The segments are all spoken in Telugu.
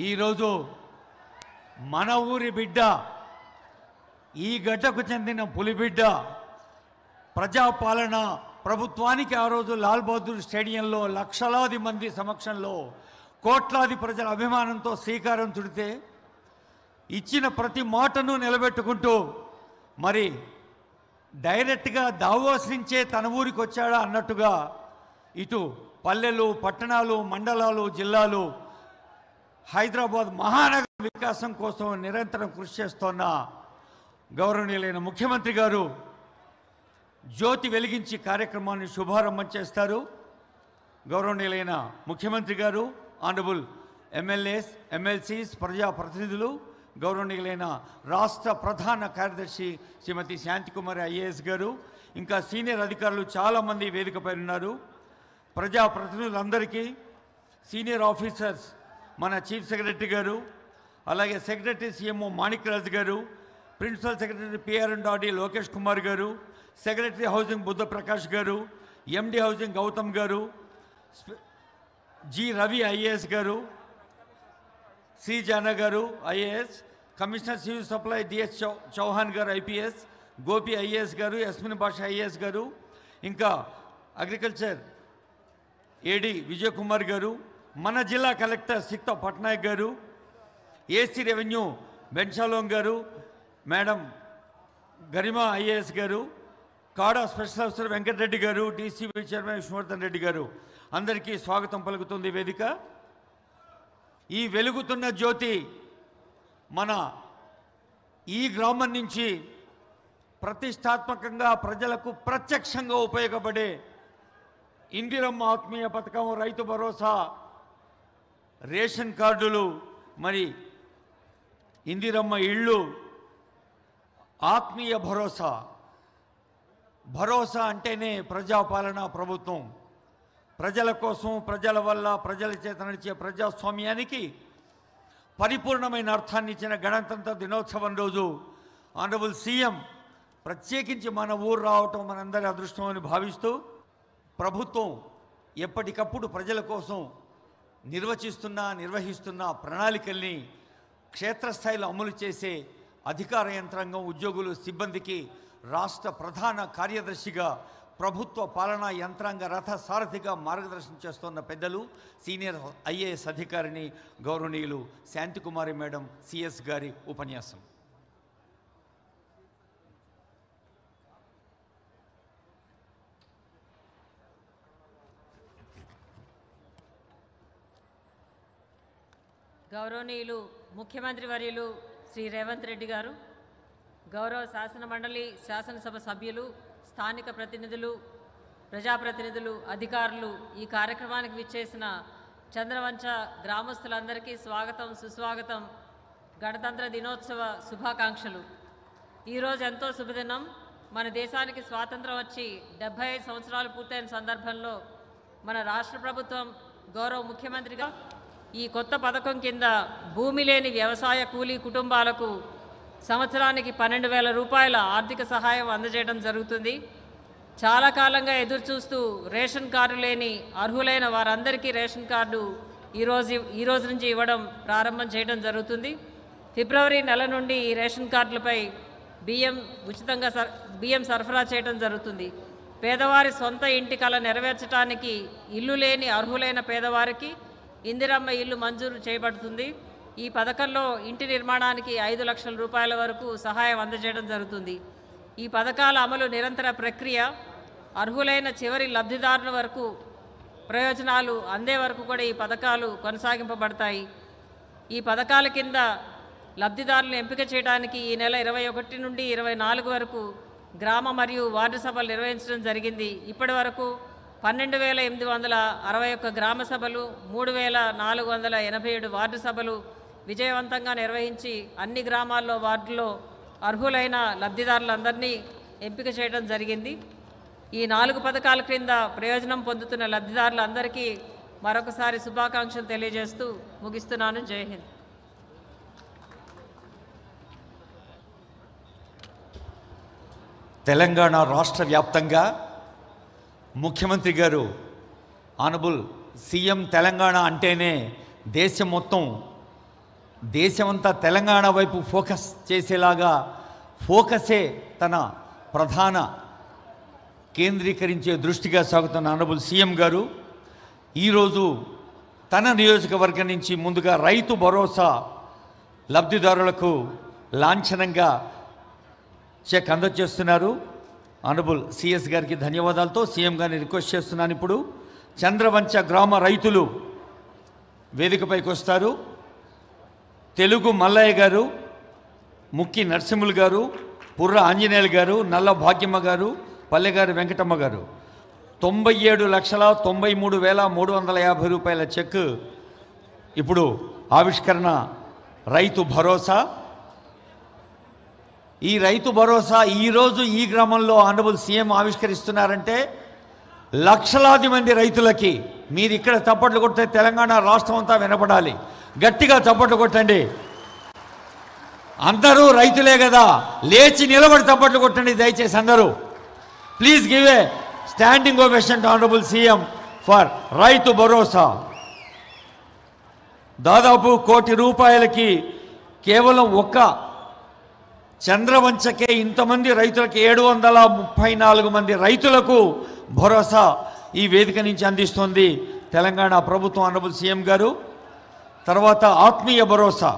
ఈరోజు మన ఊరి బిడ్డ, ఈ గడ్డకు చెందిన పులిబిడ్డ ప్రజాపాలన ప్రభుత్వానికి ఆ రోజు లాల్ బహదూర్ స్టేడియంలో లక్షలాది మంది సమక్షంలో కోట్లాది ప్రజల అభిమానంతో శ్రీకారం చుడితే ఇచ్చిన ప్రతి మాటను నిలబెట్టుకుంటూ మరి డైరెక్ట్గా దావోస్ నుంచే తన ఊరికి వచ్చాడా అన్నట్టుగా ఇటు పల్లెలు, పట్టణాలు, మండలాలు, జిల్లాలు, హైదరాబాద్ మహానగర వికాసం కోసం నిరంతరం కృషి చేస్తున్న గౌరవనీయులైన ముఖ్యమంత్రి గారు జ్యోతి వెలిగించి కార్యక్రమాన్ని శుభారంభం చేస్తారు. గౌరవనీయులైన ముఖ్యమంత్రి గారు, ఆనరబుల్ ఎమ్మెల్యేస్, ఎమ్మెల్సీస్, ప్రజాప్రతినిధులు, గౌరవనీయులైన రాష్ట్ర ప్రధాన కార్యదర్శి శ్రీమతి శాంతికుమారి ఐఏఎస్ గారు, ఇంకా సీనియర్ అధికారులు చాలామంది వేదికపై ఉన్నారు. ప్రజాప్రతినిధులందరికీ, సీనియర్ ఆఫీసర్స్, మన చీఫ్ సెక్రటరీ గారు, అలాగే సెక్రటరీ సీఎంఓ మాణిక్రాజ్ గారు, principal secretary PR&RD Lokesh Kumar గారు, సెక్రటరీ హౌసింగ్ బుద్ధ ప్రకాష్ గారు, MD housing Gautam garu, G Ravi IAS garu, C Jana garu IAS, commissioner civil supply DS Chauhan garu IPS, Gopi IAS గారు, యస్మిన్ బాషా ఐఏఎస్ గారు, ఇంకా అగ్రికల్చర్ AD విజయ్ కుమార్ గారు, మన జిల్లా కలెక్టర్ సిక్తా పట్నాయక్ గారు, AC రెవెన్యూ బెన్షాలోంగ్ గారు, మేడం గరిమా ఐఏఎస్ గారు, కాడా స్పెషల్ ఆఫీసర్ వెంకటరెడ్డి గారు, DCB చైర్మన్ విష్ణువర్ధన్ రెడ్డి గారు, అందరికీ స్వాగతం పలుకుతుంది వేదిక. ఈ వెలుగుతున్న జ్యోతి మన ఈ గ్రామం నుంచి ప్రతిష్టాత్మకంగా ప్రజలకు ప్రత్యక్షంగా ఉపయోగపడే ఇందిరమ్మ ఆత్మీయ పథకం, రైతు భరోసా, రేషన్ కార్డులు, మరి ఇందిరమ్మ ఇళ్ళు, ఆత్మీయ భరోసా. భరోసా అంటేనే ప్రజాపాలన ప్రభుత్వం. ప్రజల కోసం, ప్రజల వల్ల, ప్రజల చేత నడిచే ప్రజాస్వామ్యానికి పరిపూర్ణమైన అర్థాన్ని ఇచ్చిన గణతంత్ర దినోత్సవం రోజు ఆనరబుల్ సీఎం ప్రత్యేకించి మన ఊరు రావటం మనందరి అదృష్టం అని భావిస్తూ, ప్రభుత్వం ఎప్పటికప్పుడు ప్రజల కోసం నిర్వహిస్తున్న ప్రణాళికల్ని క్షేత్రస్థాయిలో అమలు చేసే అధికార యంత్రాంగం, ఉద్యోగులు, సిబ్బందికి రాష్ట్ర ప్రధాన కార్యదర్శిగా, ప్రభుత్వ పాలనా యంత్రాంగ రథ సారథిగా మార్గదర్శనం చేస్తున్న పెద్దలు, సీనియర్ IAS అధికారిని గౌరవనీయులు శాంతికుమారి మేడం CS గారి ఉపన్యాసం. గౌరవనీయులు ముఖ్యమంత్రి వర్యులు శ్రీ రేవంత్ రెడ్డి గారు, గౌరవ శాసన మండలి, శాసనసభ సభ్యులు, స్థానిక ప్రతినిధులు, ప్రజాప్రతినిధులు, అధికారులు, ఈ కార్యక్రమానికి విచ్చేసిన చంద్రవంచ గ్రామస్తులందరికీ స్వాగతం, సుస్వాగతం. గణతంత్ర దినోత్సవ శుభాకాంక్షలు. ఈరోజు ఎంతో శుభదినం. మన దేశానికి స్వాతంత్రం వచ్చి 75 సంవత్సరాలు పూర్తయిన సందర్భంలో మన రాష్ట్ర ప్రభుత్వం గౌరవ ముఖ్యమంత్రిగా ఈ కొత్త పథకం కింద భూమి లేని వ్యవసాయ కూలీ కుటుంబాలకు సంవత్సరానికి 12,000 రూపాయల ఆర్థిక సహాయం అందజేయడం జరుగుతుంది. చాలా కాలంగా ఎదురుచూస్తూ రేషన్ కార్డు లేని అర్హులైన వారందరికీ రేషన్ కార్డు ఈ రోజు నుంచి ఇవ్వడం ప్రారంభం చేయడం జరుగుతుంది. ఫిబ్రవరి నెల నుండి ఈ రేషన్ కార్డులపై ఉచితంగా బియ్యం సరఫరా చేయడం జరుగుతుంది. పేదవారి సొంత ఇంటి కల నెరవేర్చడానికి ఇల్లు లేని అర్హులైన పేదవారికి ఇందిరమ్మ ఇల్లు మంజూరు చేయబడుతుంది. ఈ పథకంలో ఇంటి నిర్మాణానికి 5 లక్షల రూపాయల వరకు సహాయం అందజేయడం జరుగుతుంది. ఈ పథకాల అమలు నిరంతర ప్రక్రియ. అర్హులైన చివరి లబ్ధిదారుల వరకు ప్రయోజనాలు అందే వరకు కూడా ఈ పథకాలు కొనసాగింపబడతాయి. ఈ పథకాల కింద లబ్ధిదారులను ఎంపిక చేయడానికి ఈ నెల 21 నుండి 24 వరకు గ్రామ మరియు వార్డు సభలు నిర్వహించడం జరిగింది. ఇప్పటి వరకు 12,861 గ్రామ సభలు, 3,487 వార్డు సభలు విజయవంతంగా నిర్వహించి అన్ని గ్రామాల్లో, వార్డుల్లో అర్హులైన లబ్ధిదారులందరినీ ఎంపిక చేయడం జరిగింది. ఈ 4 పథకాల క్రింద ప్రయోజనం పొందుతున్న లబ్ధిదారులందరికీ మరొకసారి శుభాకాంక్షలు తెలియజేస్తూ ముగిస్తున్నాను. జై హింద్. తెలంగాణ రాష్ట్ర వ్యాప్తంగా ముఖ్యమంత్రి గారు ఆనరబుల్ సీఎం తెలంగాణ అంటేనే దేశం మొత్తం దేశమంతా తెలంగాణ వైపు ఫోకస్ చేసేలాగా ఫోకసే తన ప్రధాన కేంద్రీకరించే దృష్టిగా సాగుతున్న ఆనరబుల్ సీఎం గారు ఈరోజు తన నియోజకవర్గం నుంచి ముందుగా రైతు భరోసా లబ్ధిదారులకు లాంఛనంగా చెక్ అందజేస్తున్నారు. ఆనరబుల్ సిఎస్ గారికి ధన్యవాదాలతో సీఎం గారిని రిక్వెస్ట్ చేస్తున్నాను. ఇప్పుడు చంద్రవంచ గ్రామ రైతులు వేదికపైకి వస్తారు. తెలుగు మల్లయ్య గారు, ముక్కి నరసింహులు గారు, పుర్ర ఆంజనేయులు గారు, నల్ల భాగ్యమ్మ గారు, పల్లెగారి వెంకటమ్మ గారు 97,93,350 రూపాయల చెక్ ఇప్పుడు ఆవిష్కరణ. రైతు భరోసా, ఈ రైతు భరోసా ఈరోజు ఈ గ్రామంలో ఆనరబుల్ సీఎం ఆవిష్కరిస్తున్నారంటే లక్షలాది మంది రైతులకి మీరు ఇక్కడ చప్పట్లు కొడితే తెలంగాణ రాష్ట్రం అంతా వినపడాలి. గట్టిగా చప్పట్లు కొట్టండి. అందరూ రైతులే కదా, లేచి నిలబడి చప్పట్లు కొట్టండి దయచేసి అందరూ. Please give a standing ovation to honourable CM for Rythu Bharosa. దాదాపు ₹1 కోటి కేవలం ఒక్క చంద్రవంచకే ఇంతమంది రైతులకి 734 మంది రైతులకు భరోసా ఈ వేదిక నుంచి అందిస్తోంది తెలంగాణ ప్రభుత్వం, ఆనరబుల్ సీఎం గారు. తర్వాత ఆత్మీయ భరోసా.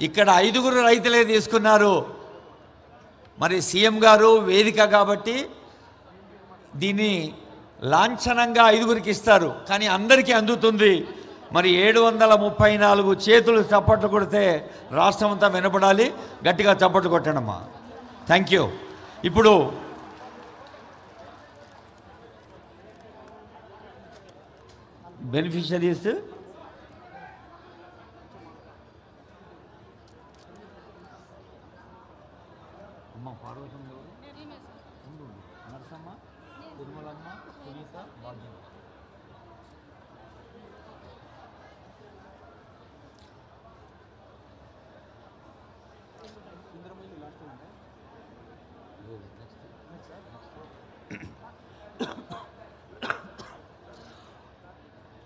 ఇక్కడ 5 రైతులే తీసుకున్నారు. మరి సీఎం గారు వేదిక కాబట్టి దీన్ని లాంఛనంగా 5 ఇస్తారు, కానీ అందరికీ అందుతుంది. మరి 734 చేతులు చప్పట్లు కొడితే రాష్ట్రం అంతా వినపడాలి. గట్టిగా చప్పట్లు కొట్టండమ్మా. Thank you. ఇప్పుడు బెనిఫిషరీస్ పార్వతమ్మ, నరసమ్మ, తిరుమలమ్మ, సునీత, భాగ్యం.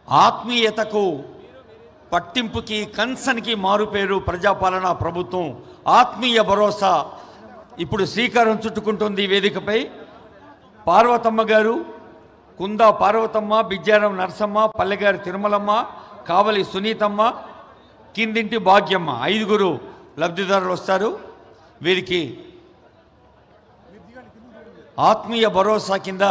ఆత్మీయతకు, పట్టింపుకి, కన్సర్న్కి మారుపేరు ప్రజాపాలన ప్రభుత్వం. ఆత్మీయ భరోసా ఇప్పుడు శ్రీకారం చుట్టుకుంటుంది వేదికపై. పార్వతమ్మ గారు, కుందా పార్వతమ్మ, బిజ్జారం నరసమ్మ, పల్లెగారి తిరుమలమ్మ, కావలి సునీతమ్మ, కిందింటి భాగ్యమ్మ 5 లబ్ధిదారులు వస్తారు. వీరికి ఆత్మీయ భరోసా కింద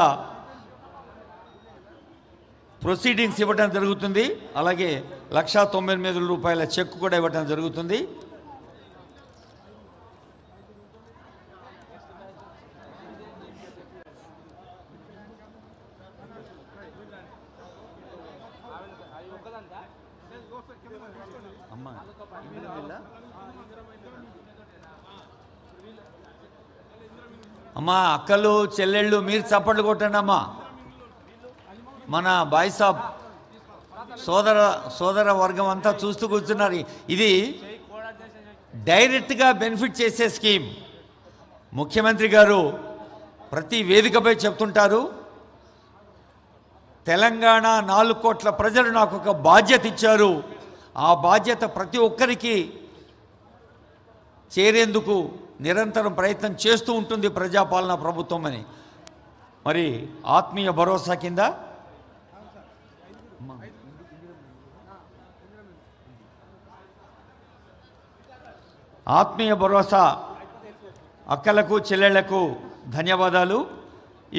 ప్రొసీడింగ్స్ ఇవ్వడం జరుగుతుంది. అలాగే ₹1,98,000 చెక్ కూడా ఇవ్వడం జరుగుతుంది. అమ్మా, అక్కలు చెల్లెళ్ళు మీరు చప్పట్లు కొట్టండి అమ్మా. మన బాయ్సాబ్ సోదర వర్గం అంతా చూస్తూ కూర్చున్నారు. ఇది డైరెక్ట్గా బెనిఫిట్ చేసే స్కీమ్. ముఖ్యమంత్రి గారు ప్రతి వేదికపై చెప్తుంటారు, తెలంగాణ 4 కోట్ల ప్రజలు నాకు ఒక బాధ్యత ఇచ్చారు, ఆ బాధ్యత ప్రతి ఒక్కరికి చేరేందుకు నిరంతరం ప్రయత్నం చేస్తూ ఉంటుంది ప్రజాపాలన ప్రభుత్వం అని. మరి ఆత్మీయ భరోసా కింద ఆత్మీయ భరోసా అక్కలకు చెల్లెళ్లకు ధన్యవాదాలు.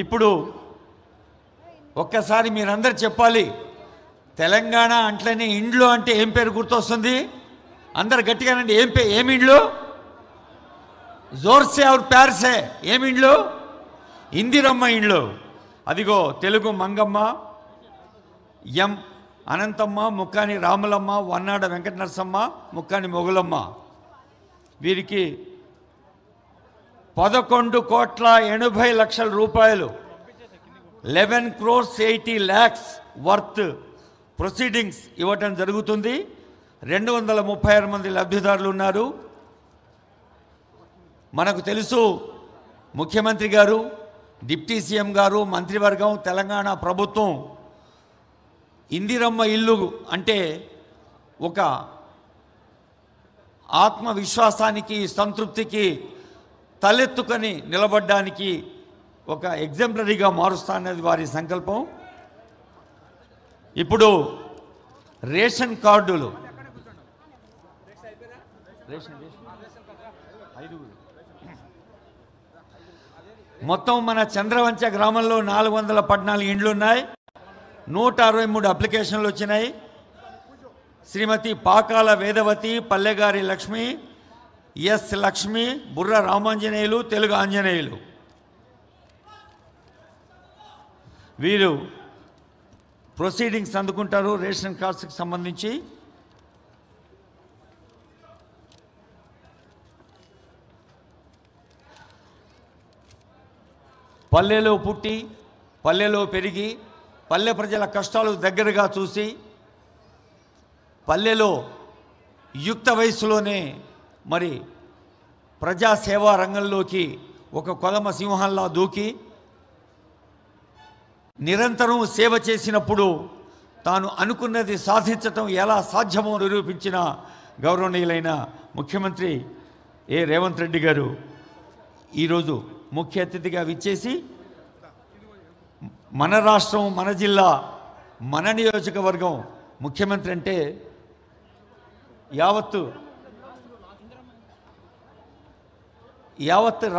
ఇప్పుడు ఒక్కసారి మీరందరూ చెప్పాలి, తెలంగాణ అంట్లనే ఇండ్లు అంటే ఏం పేరు గుర్తొస్తుంది? అందరు గట్టిగానండి. ఏమి ఇండ్లు? జోర్సే और प्यार से ఏమి ఇండ్లు? ఇందిరమ్మ ఇండ్లు. అదిగో తెలుగు మంగమ్మ, ఎం అనంతమ్మ, ముక్కాని రాములమ్మ, వన్నాడ వెంకట నరసమ్మ, ముక్కాని మొగులమ్మ. వీరికి 11,80,00,000 రూపాయలు 11,80,00,000 వర్త్ ప్రొసీడింగ్స్ ఇవ్వటం జరుగుతుంది. 236 మంది లబ్ధిదారులు ఉన్నారు. మనకు తెలుసు ముఖ్యమంత్రి గారు, డిప్యూటీ సీఎం గారు, మంత్రివర్గం, తెలంగాణ ప్రభుత్వం ఇందిరమ్మ ఇల్లు అంటే ఒక ఆత్మవిశ్వాసానికి, సంతృప్తికి తలెత్తుకొని నిలబడడానికి ఒక ఎగ్జాంపులరీగా మారుస్తానది వారి సంకల్పం. ఇప్పుడు రేషన్ కార్డులు మొత్తం మన చంద్రవంచ గ్రామంలో 414 ఇండ్లు ఉన్నాయి. 163 అప్లికేషన్లు వచ్చినాయి. శ్రీమతి పాకాల వేదవతి, పల్లెగారి లక్ష్మి, ఎస్ లక్ష్మి, బుర్ర రామాంజనేయులు, తెలుగు ఆంజనేయులు వీరు ప్రొసీడింగ్స్ అందుకుంటారు రేషన్ కార్డ్స్కి సంబంధించి. పల్లెలో పుట్టి, పల్లెలో పెరిగి, పల్లె ప్రజల కష్టాలు దగ్గరగా చూసి, పల్లెలో యుక్త వయసులోనే మరి ప్రజాసేవా రంగంలోకి ఒక కొదమ సింహంలా దూకి నిరంతరం సేవ చేసినప్పుడు తాను అనుకున్నది సాధించటం ఎలా సాధ్యమో నిరూపించిన గౌరవనీయులైన ముఖ్యమంత్రి రేవంత్ రెడ్డి గారు ఈరోజు ముఖ్య అతిథిగా విచ్చేసి మన రాష్ట్రం, మన జిల్లా, మన నియోజకవర్గం ముఖ్యమంత్రి అంటే యావత్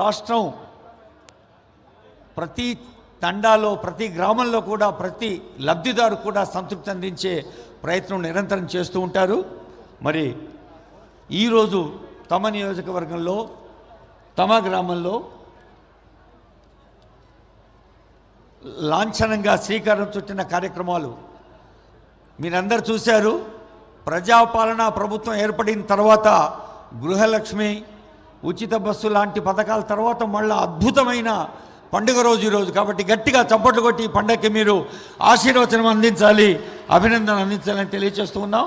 రాష్ట్రం ప్రతి తండాలో, ప్రతి గ్రామంలో కూడా ప్రతి లబ్ధిదారు కూడా సంతృప్తి అందించే ప్రయత్నం నిరంతరం చేస్తూ ఉంటారు. మరి ఈరోజు తమ నియోజకవర్గంలో, తమ గ్రామంలో లాంఛనంగా శ్రీకారం చుట్టిన కార్యక్రమాలు మీరందరూ చూశారు. ప్రజాపాలన ప్రభుత్వం ఏర్పడిన తర్వాత గృహలక్ష్మి, ఉచిత బస్సు లాంటి పథకాల తర్వాత మళ్ళీ అద్భుతమైన పండుగ రోజు ఈరోజు. కాబట్టి గట్టిగా చప్పట్లు కొట్టి ఈ పండుగకి మీరు ఆశీర్వచనం అందించాలి, అభినందన అందించాలని తెలియజేస్తూ ఉన్నాం.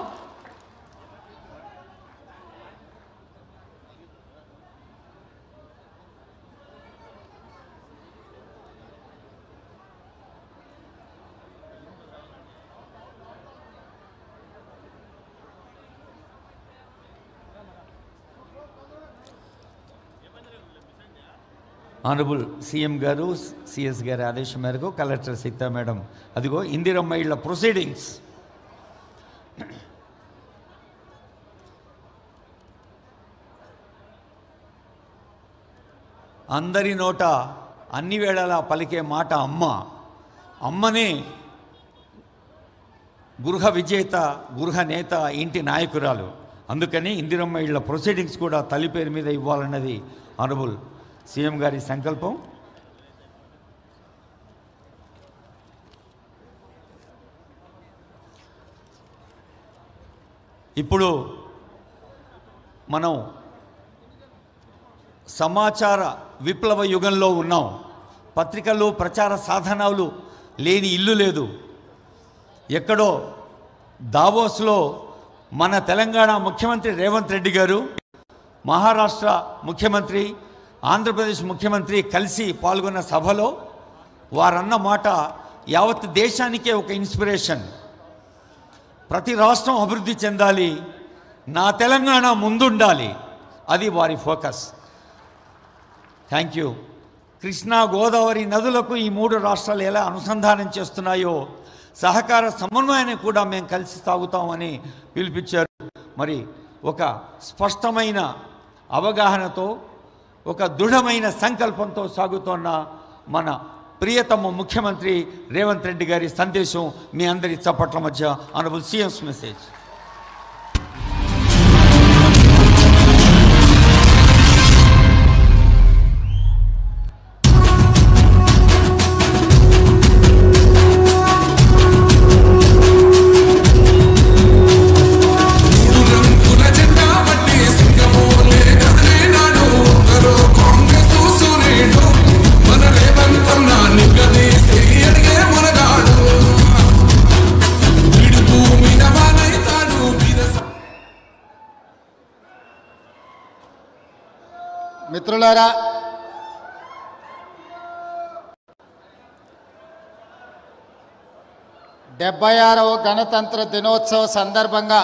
ఆనరబుల్ సీఎం గారు, సిఎస్ గారి ఆదేశం మేరకు కలెక్టర్ సీతా మేడం అదిగో ఇందిరమ్మ ఇళ్ల ప్రొసీడింగ్స్ అందరి నోట అన్ని వేళలా పలికే మాట అమ్మ. అమ్మనే గృహ విజేత, గృహ నేత, ఇంటి నాయకురాలు. అందుకని ఇందిరమ్మ ఇళ్ల ప్రొసీడింగ్స్ కూడా తల్లి పేరు మీద ఇవ్వాలన్నది ఆనరబుల్ సీఎం గారి సంకల్పం. ఇప్పుడు మనం సమాచార విప్లవ యుగంలో ఉన్నాం. పత్రికలు, ప్రచార సాధనాలు లేని ఇల్లు లేదు. ఎక్కడో దావోస్లో మన తెలంగాణ ముఖ్యమంత్రి రేవంత్ రెడ్డి గారు, మహారాష్ట్ర ముఖ్యమంత్రి, ఆంధ్రప్రదేశ్ ముఖ్యమంత్రి కలిసి పాల్గొన్న సభలో వారన్న మాట యావత్ దేశానికే ఒక ఇన్స్పిరేషన్. ప్రతి రాష్ట్రం అభివృద్ధి చెందాలి, నా తెలంగాణ ముందుండాలి, అది వారి focus. Thank you. Krishna, Godavari నదులకు ఈ 3 రాష్ట్రాలు ఎలా అనుసంధానం చేస్తున్నాయో సహకార సమన్వయాన్ని కూడా మేము కలిసి సాగుతామని పిలిపించారు. మరి ఒక స్పష్టమైన అవగాహనతో, ఒక దృఢమైన సంకల్పంతో సాగుతున్న మన ప్రియతమ ముఖ్యమంత్రి రేవంత్ రెడ్డి గారి సందేశం మీ అందరి చప్పట్ల మధ్య ఆనరబుల్ సీఎంస్ మెసేజ్. విడుపు మినవానైతా మిత్రులారా, డెబ్బై 76వ గణతంత్ర దినోత్సవ సందర్భంగా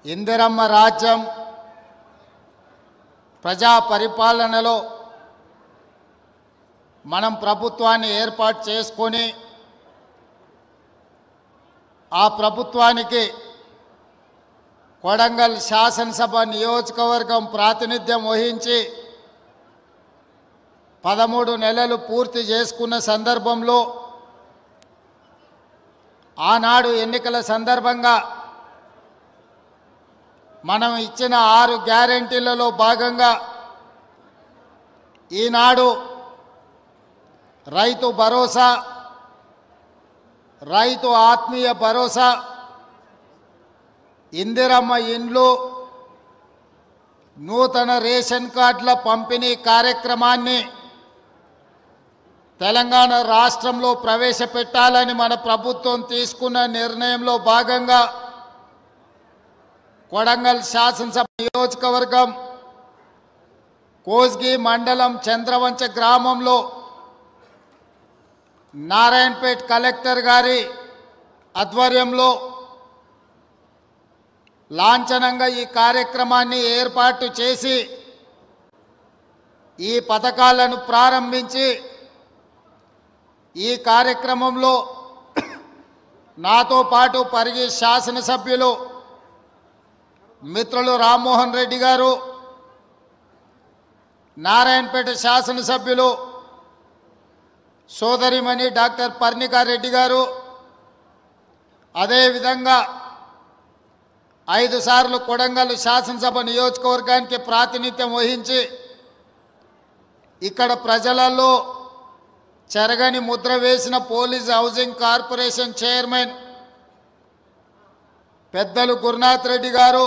ఇందిరమ్మ రాజ్యం ప్రజా పరిపాలనలో మనం ప్రభుత్వాన్ని ఏర్పాటు చేసుకొని ఆ ప్రభుత్వానికి కొడంగల్ శాసనసభ నియోజకవర్గం ప్రాతినిధ్యం వహించి 13 నెలలు పూర్తి చేసుకున్న సందర్భంలో ఆనాడు ఎన్నికల సందర్భంగా మనం ఇచ్చిన 6 గ్యారెంటీలలో భాగంగా ఈనాడు రైతు భరోసా, రైతు ఆత్మీయ భరోసా, ఇందిరమ్మ ఇండ్లు, నూతన రేషన్ కార్డుల పంపిణీ కార్యక్రమాన్ని తెలంగాణ రాష్ట్రంలో ప్రవేశపెట్టాలని మన ప్రభుత్వం తీసుకున్న నిర్ణయంలో భాగంగా కొడంగల్ శాసనసభ నియోజకవర్గం కోస్గి మండలం చంద్రవంచ గ్రామంలో నారాయణపేట్ కలెక్టర్ గారి ఆధ్వర్యంలో లాంఛనంగా ఈ కార్యక్రమాన్ని ఏర్పాటు చేసి ఈ పథకాలను ప్రారంభించి ఈ కార్యక్రమంలో నాతో పాటు పరిగి శాసనసభ్యులు మిత్రులు రామ్మోహన్ రెడ్డి గారు, నారాయణపేట శాసనసభ్యులు సోదరిమణి డాక్టర్ పర్ణికారెడ్డి గారు, అదేవిధంగా 5 సార్లు కొడంగల్ శాసనసభ నియోజకవర్గానికి ప్రాతినిధ్యం వహించి ఇక్కడ ప్రజలలో చెరగని ముద్ర వేసిన పోలీస్ హౌసింగ్ కార్పొరేషన్ చైర్మన్ పెద్దలు గురునాథ్ రెడ్డి గారు,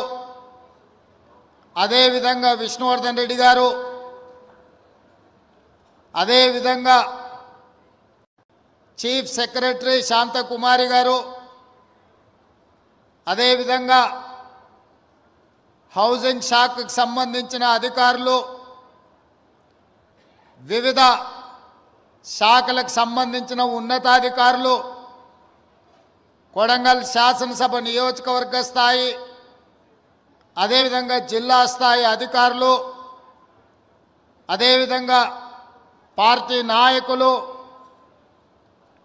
అదేవిధంగా విష్ణువర్ధన్ రెడ్డి గారు, అదేవిధంగా చీఫ్ సెక్రటరీ శాంతకుమారి గారు, అదేవిధంగా హౌసింగ్ శాఖకు సంబంధించిన అధికారులు, వివిధ శాఖలకు సంబంధించిన ఉన్నతాధికారులు, కొడంగల్ శాసనసభ నియోజకవర్గ స్థాయి, అదేవిధంగా జిల్లా స్థాయి అధికారులు, అదేవిధంగా పార్టీ నాయకులు,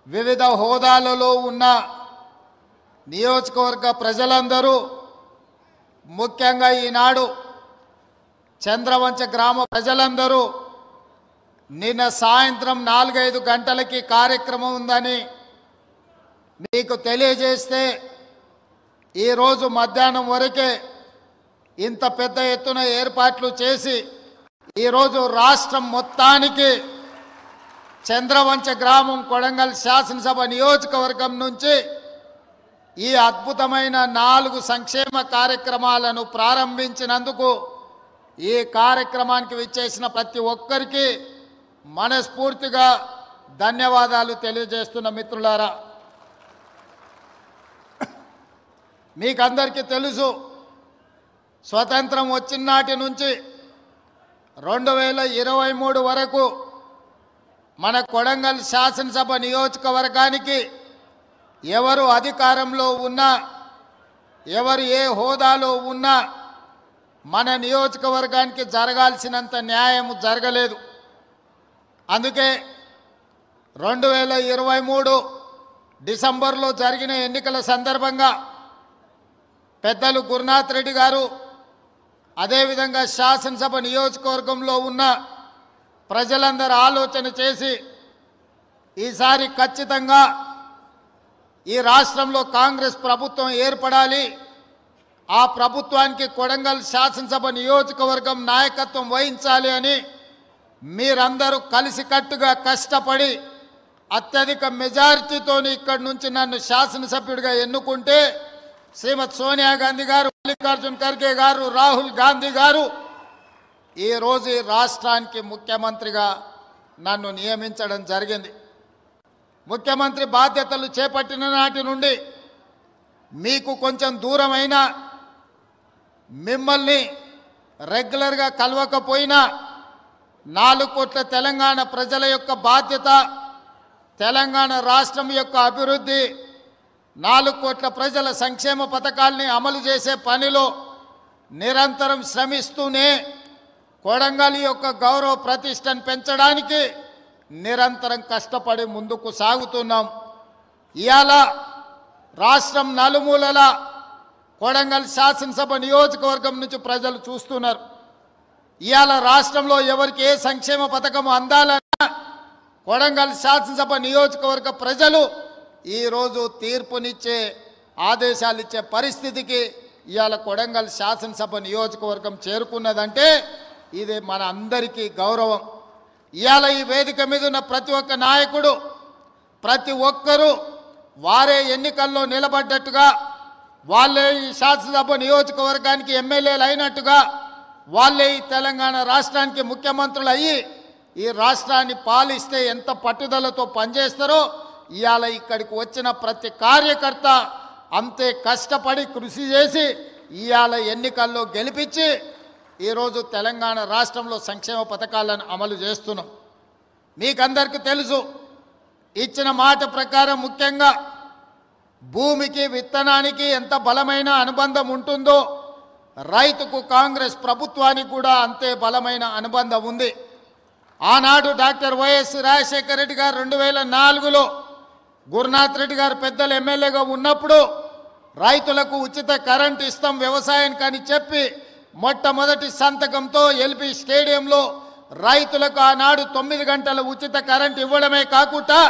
వివిధ హోదాలలో ఉన్న నియోజకవర్గ ప్రజలందరూ, ముఖ్యంగా ఈనాడు చంద్రవంచ గ్రామ ప్రజలందరూ నిన్న సాయంత్రం 4-5 గంటలకి కార్యక్రమం ఉందని మీకు తెలియజేస్తే ఈరోజు మధ్యాహ్నం వరకే ఇంత పెద్ద ఎత్తున ఏర్పాట్లు చేసి ఈరోజు రాష్ట్రం మొత్తానికి చంద్రవంచ గ్రామం కొడంగల్ శాసనసభ నియోజకవర్గం నుంచి ఈ అద్భుతమైన 4 సంక్షేమ కార్యక్రమాలను ప్రారంభించినందుకు ఈ కార్యక్రమానికి విచ్చేసిన ప్రతి ఒక్కరికి మనస్ఫూర్తిగా ధన్యవాదాలు తెలియజేస్తున్న మిత్రులారా, మీకందరికీ తెలుసు స్వతంత్రం వచ్చిన నాటి నుంచి 2023 వరకు మన కొడంగల్ శాసనసభ నియోజకవర్గానికి ఎవరు అధికారంలో ఉన్నా, ఎవరు ఏ హోదాలో ఉన్నా మన నియోజకవర్గానికి జరగాల్సినంత న్యాయం జరగలేదు. అందుకే 2023 డిసెంబర్లో జరిగిన ఎన్నికల సందర్భంగా పెద్దలు గురునాథ్ రెడ్డి గారు, అదేవిధంగా శాసనసభ నియోజకవర్గంలో ఉన్న ప్రజలందరూ ఆలోచన చేసి ఈసారి ఖచ్చితంగా ఈ రాష్ట్రంలో కాంగ్రెస్ ప్రభుత్వం ఏర్పడాలి, ఆ ప్రభుత్వానికి కొడంగల్ శాసనసభ నియోజకవర్గం నాయకత్వం వహించాలి అని మీరందరూ కలిసికట్టుగా కష్టపడి అత్యధిక మెజారిటీతో ఇక్కడి నుంచి నన్ను శాసనసభ్యుడిగా ఎన్నుకుంటే శ్రీమతి సోనియా గాంధీ గారు, మల్లికార్జున్ ఖర్గే గారు, రాహుల్ గాంధీ గారు ఈరోజు ఈ రాష్ట్రానికి ముఖ్యమంత్రిగా నన్ను నియమించడం జరిగింది. ముఖ్యమంత్రి బాధ్యతలు చేపట్టిన నాటి నుండి మీకు కొంచెం దూరమైన మిమ్మల్ని రెగ్యులర్గా కలవకపోయినా 4 కోట్ల తెలంగాణ ప్రజల యొక్క బాధ్యత, తెలంగాణ రాష్ట్రం యొక్క అభివృద్ధి, 4 కోట్ల ప్రజల సంక్షేమ పథకాల్ని అమలు చేసే పనిలో నిరంతరం శ్రమిస్తూనే కొడంగల్ యొక్క గౌరవ ప్రతిష్టను పెంచడానికి నిరంతరం కష్టపడి ముందుకు సాగుతున్నాం. ఇవాళ రాష్ట్రం నలుమూలల కొడంగల్ శాసనసభ నియోజకవర్గం నుంచి ప్రజలు చూస్తున్నారు. ఇవాళ రాష్ట్రంలో ఎవరికి ఏ సంక్షేమ పథకం అందాలన్నా కొడంగల్ శాసనసభ నియోజకవర్గ ప్రజలు ఈరోజు తీర్పునిచ్చే ఆదేశాలు ఇచ్చే పరిస్థితికి ఇవాళ కొడంగల్ శాసనసభ నియోజకవర్గం చేరుకున్నదంటే ఇది మన అందరికీ గౌరవం. ఇవాళ ఈ వేదిక మీద ఉన్న ప్రతి ఒక్క నాయకుడు, ప్రతి ఒక్కరూ వారే ఎన్నికల్లో నిలబడ్డట్టుగా, వాళ్ళే ఈ శాసనసభ నియోజకవర్గానికి ఎమ్మెల్యేలు అయినట్టుగా, వాళ్ళే ఈ తెలంగాణ రాష్ట్రానికి ముఖ్యమంత్రులు అయ్యి ఈ రాష్ట్రాన్ని పాలిస్తే ఎంత పట్టుదలతో పనిచేస్తారో ఇవాళ ఇక్కడికి వచ్చిన ప్రతి కార్యకర్త అంతే కష్టపడి కృషి చేసి ఇవాళ ఎన్నికల్లో గెలిపించి ఈరోజు తెలంగాణ రాష్ట్రంలో సంక్షేమ పథకాలను అమలు చేస్తున్నాం. మీకందరికీ తెలుసు, ఇచ్చిన మాట ప్రకారం ముఖ్యంగా భూమికి విత్తనానికి ఎంత బలమైన అనుబంధం ఉంటుందో రైతుకు కాంగ్రెస్ ప్రభుత్వానికి కూడా అంతే బలమైన అనుబంధం ఉంది. ఆనాడు డాక్టర్ వైఎస్ రాజశేఖర రెడ్డి గారు 2004లో గురునాథ్ రెడ్డి గారు పెద్దలు ఎమ్మెల్యేగా ఉన్నప్పుడు రైతులకు ఉచిత కరెంటు ఇస్తాం వ్యవసాయానికి అని చెప్పి మొట్టమొదటి సంతకంతో ఎల్బీ స్టేడియంలో రైతులకు ఆనాడు 9 గంటల ఉచిత కరెంటు ఇవ్వడమే కాకుండా